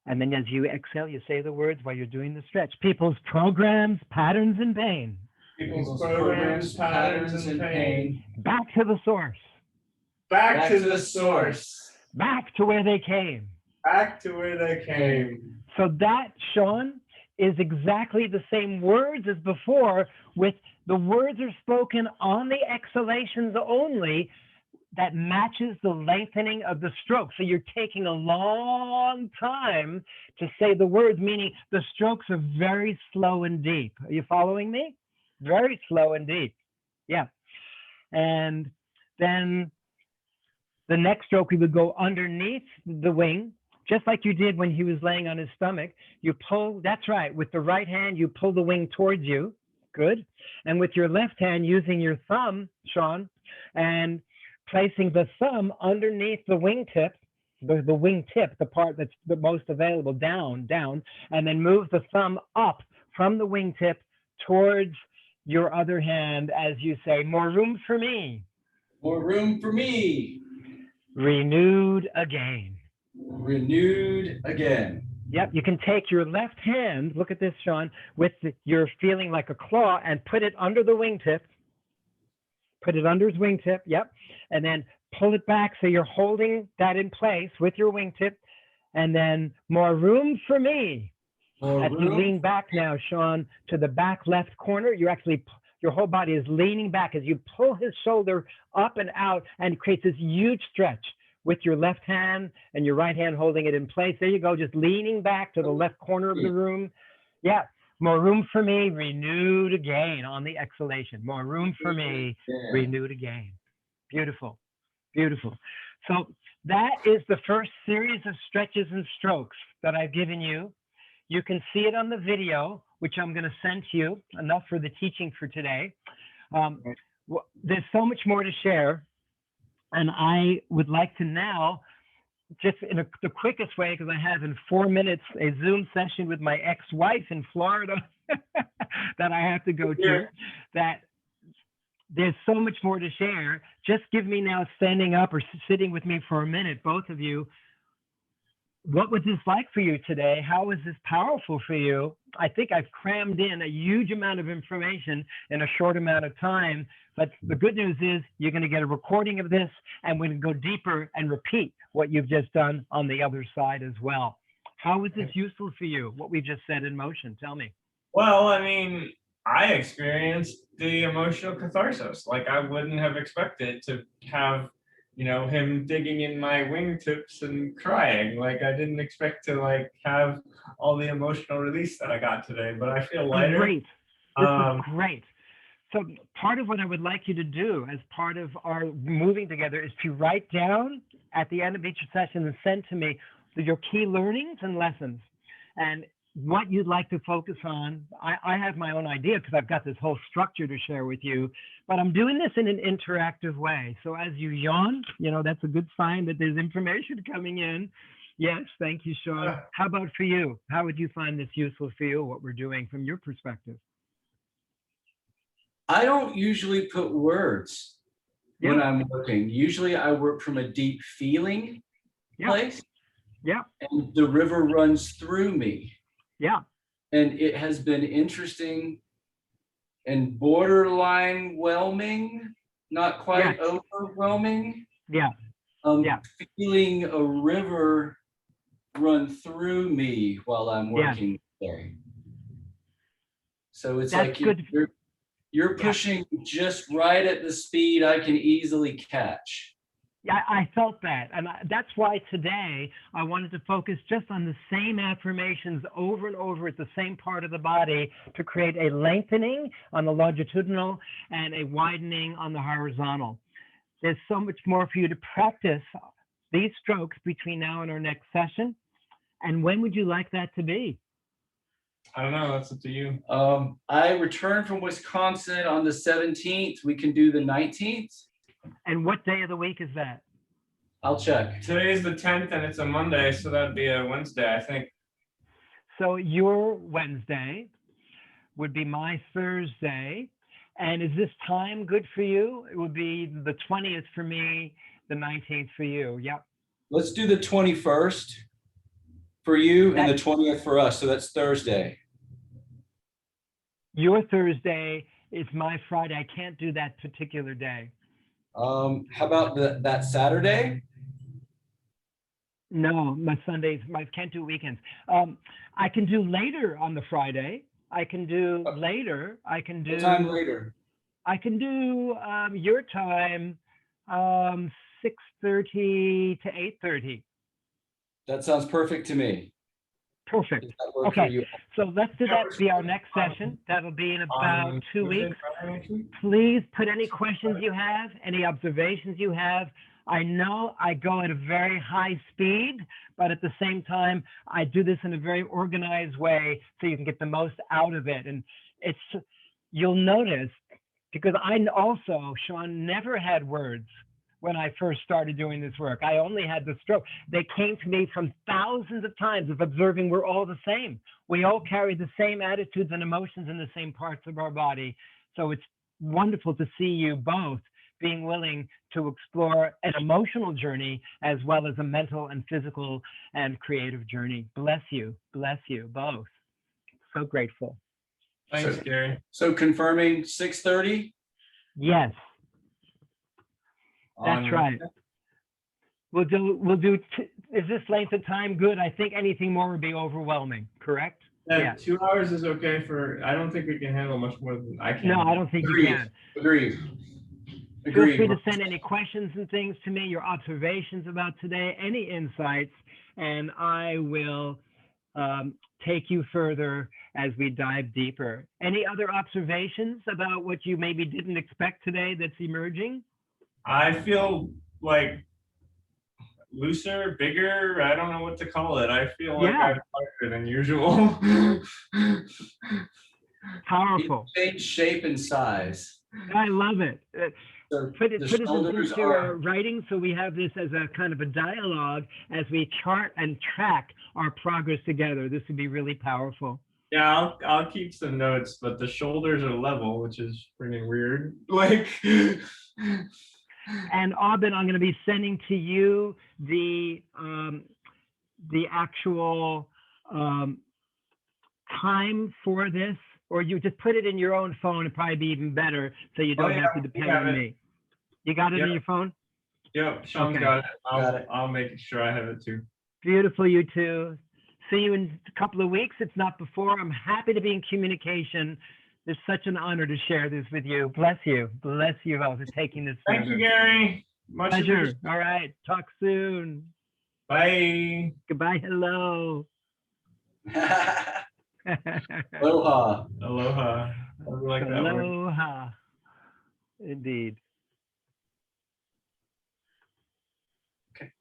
And then as you exhale, you say the words while you're doing the stretch. People's programs, patterns, and pain. People's programs, patterns, and pain. Back to the source. Back to the source. Back to where they came. Back to where they came. So that, Sean, is exactly the same words as before, with the words are spoken on the exhalations only. That matches the lengthening of the stroke. So you're taking a long time to say the words, meaning the strokes are very slow and deep. Are you following me? Very slow and deep. Yeah. And then the next stroke, we would go underneath the wing, just like you did when he was laying on his stomach. You pull, that's right, with the right hand, you pull the wing towards you. Good. And with your left hand, using your thumb, Sean, and placing the thumb underneath the wingtip, the wingtip, the part that's the most available, down, and then move the thumb up from the wingtip towards your other hand as you say, more room for me. More room for me. Renewed again. Renewed again. Yep, you can take your left hand, look at this, Sean, with your feeling like a claw and put it under the wingtip. Put it under his wingtip, yep. And then pull it back so you're holding that in place with your wingtip. And then more room for me. As you lean back now, Sean, to the back left corner, you're actually, your whole body is leaning back as you pull his shoulder up and out and it creates this huge stretch with your left hand and your right hand holding it in place. There you go, just leaning back to the left corner of the room. Yeah. More room for me, renewed again on the exhalation. More room for me, renewed again. Beautiful, beautiful. So that is the first series of stretches and strokes that I've given you. You can see it on the video, which I'm going to send to you, enough for the teaching for today. There's so much more to share. And I would like to now, just in the quickest way, because I have in 4 minutes a Zoom session with my ex-wife in Florida that I have to go to, that there's so much more to share. Just give me now standing up or sitting with me for a minute, both of you. What was this like for you today? How was this powerful for you? I think I've crammed in a huge amount of information in a short amount of time, but the good news is you're going to get a recording of this and we're going to go deeper and repeat what you've just done on the other side as well. How was this useful for you, what we just set in motion? Tell me. Well, I mean, I experienced the emotional catharsis. Like I wouldn't have expected to have, you know, him digging in my wingtips and crying. Like I didn't expect to like have all the emotional release that I got today, but I feel lighter. Great. This is great. So part of what I would like you to do as part of our moving together is to write down at the end of each session and send to me your key learnings and lessons and what you'd like to focus on. I have my own idea because I've got this whole structure to share with you, but I'm doing this in an interactive way. So as you yawn, you know, that's a good sign that there's information coming in. Yes, thank you, Sean. How about for you? How would you find this useful for you, what we're doing from your perspective? I don't usually put words when Yeah, I'm working. Usually I work from a deep feeling yeah, place, yeah, and the river runs through me. yeah, And it has been interesting and borderline whelming, not quite yes, overwhelming. yeah, yeah, Feeling a river run through me while I'm yeah. working there. So it's That's like good. you're Yeah, pushing just right at the speed I can easily catch. yeah, I felt that. And that's why today I wanted to focus just on the same affirmations over and over at the same part of the body to create a lengthening on the longitudinal and a widening on the horizontal. There's so much more for you to practice these strokes between now and our next session. And when would you like that to be? I don't know. That's up to you. I return from Wisconsin on the 17th. We can do the 19th. And what day of the week is that? I'll check. Today is the 10th and it's a Monday, so that'd be a Wednesday, I think. So your Wednesday would be my Thursday. And is this time good for you? It would be the 20th for me, the 19th for you. Yep. Let's do the 21st for you and the That- 20th for us. So that's Thursday. Your Thursday is my Friday. I can't do that particular day. How about that Saturday? No, my Sundays, I can't do weekends. I can do later on the Friday. I can do later. I can do. What time later? I can do your time, 6:30 to 8:30. That sounds perfect to me. Perfect. Does that work for Okay, you? so let's do that be our next session. That'll be in about 2 weeks. Please put any questions you have, any observations you have. I know I go at a very high speed, but at the same time, I do this in a very organized way so you can get the most out of it. And you'll notice, because I also, Sean, never had words when I first started doing this work. I only had the stroke. They came to me from thousands of times of observing we're all the same. We all carry the same attitudes and emotions in the same parts of our body. So it's wonderful to see you both being willing to explore an emotional journey as well as a mental and physical and creative journey. Bless you both. So grateful. Thanks, Gary. So confirming 6:30? Yes, that's right. We'll do, is this length of time good? I think anything more would be overwhelming, correct? Yeah, 2 hours is okay for, I don't think we can handle much more than I can. No, I don't think you can. Agreed. Feel free to send any questions and things to me, your observations about today, any insights, and I will take you further as we dive deeper. Any other observations about what you maybe didn't expect today that's emerging? I feel like looser, bigger. I don't know what to call it. I feel like I'm harder than usual. Powerful. Change shape and size. I love it. So Put it shoulders into our writing so we have this as a kind of a dialogue as we chart and track our progress together. This would be really powerful. Yeah, I'll keep some notes, but the shoulders are level, which is pretty weird. Like, and Aubin, I'm going to be sending to you the actual time for this, or you just put it in your own phone. It'd probably be even better, so you don't have to depend on me. You got it on your phone? Yep, Sean's got it. I'll make sure I have it too. Beautiful, you two. See you in a couple of weeks. It's not before. I'm happy to be in communication. It's such an honor to share this with you. Bless you. Bless you all for taking this. Thank you, Gary. Much pleasure. All right. Talk soon. Bye. Goodbye. Hello. Aloha. Aloha. I like that word. Aloha. Indeed. Okay,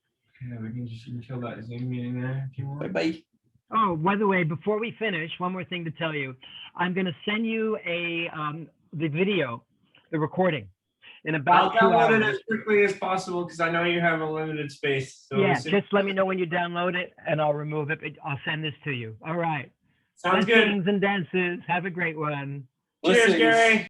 we can just kill that Zoom meeting there if you want. Bye-bye. Oh, by the way, before we finish, one more thing to tell you. I'm going to send you the video, the recording. in I'll about 2 download it hours. as quickly as possible because I know you have a limited space. So Yeah, as soon- just let me know when you download it and I'll remove it. I'll send this to you. All right. sounds good. Blessings and dances. Have a great one. Cheers, Blessings. Gary.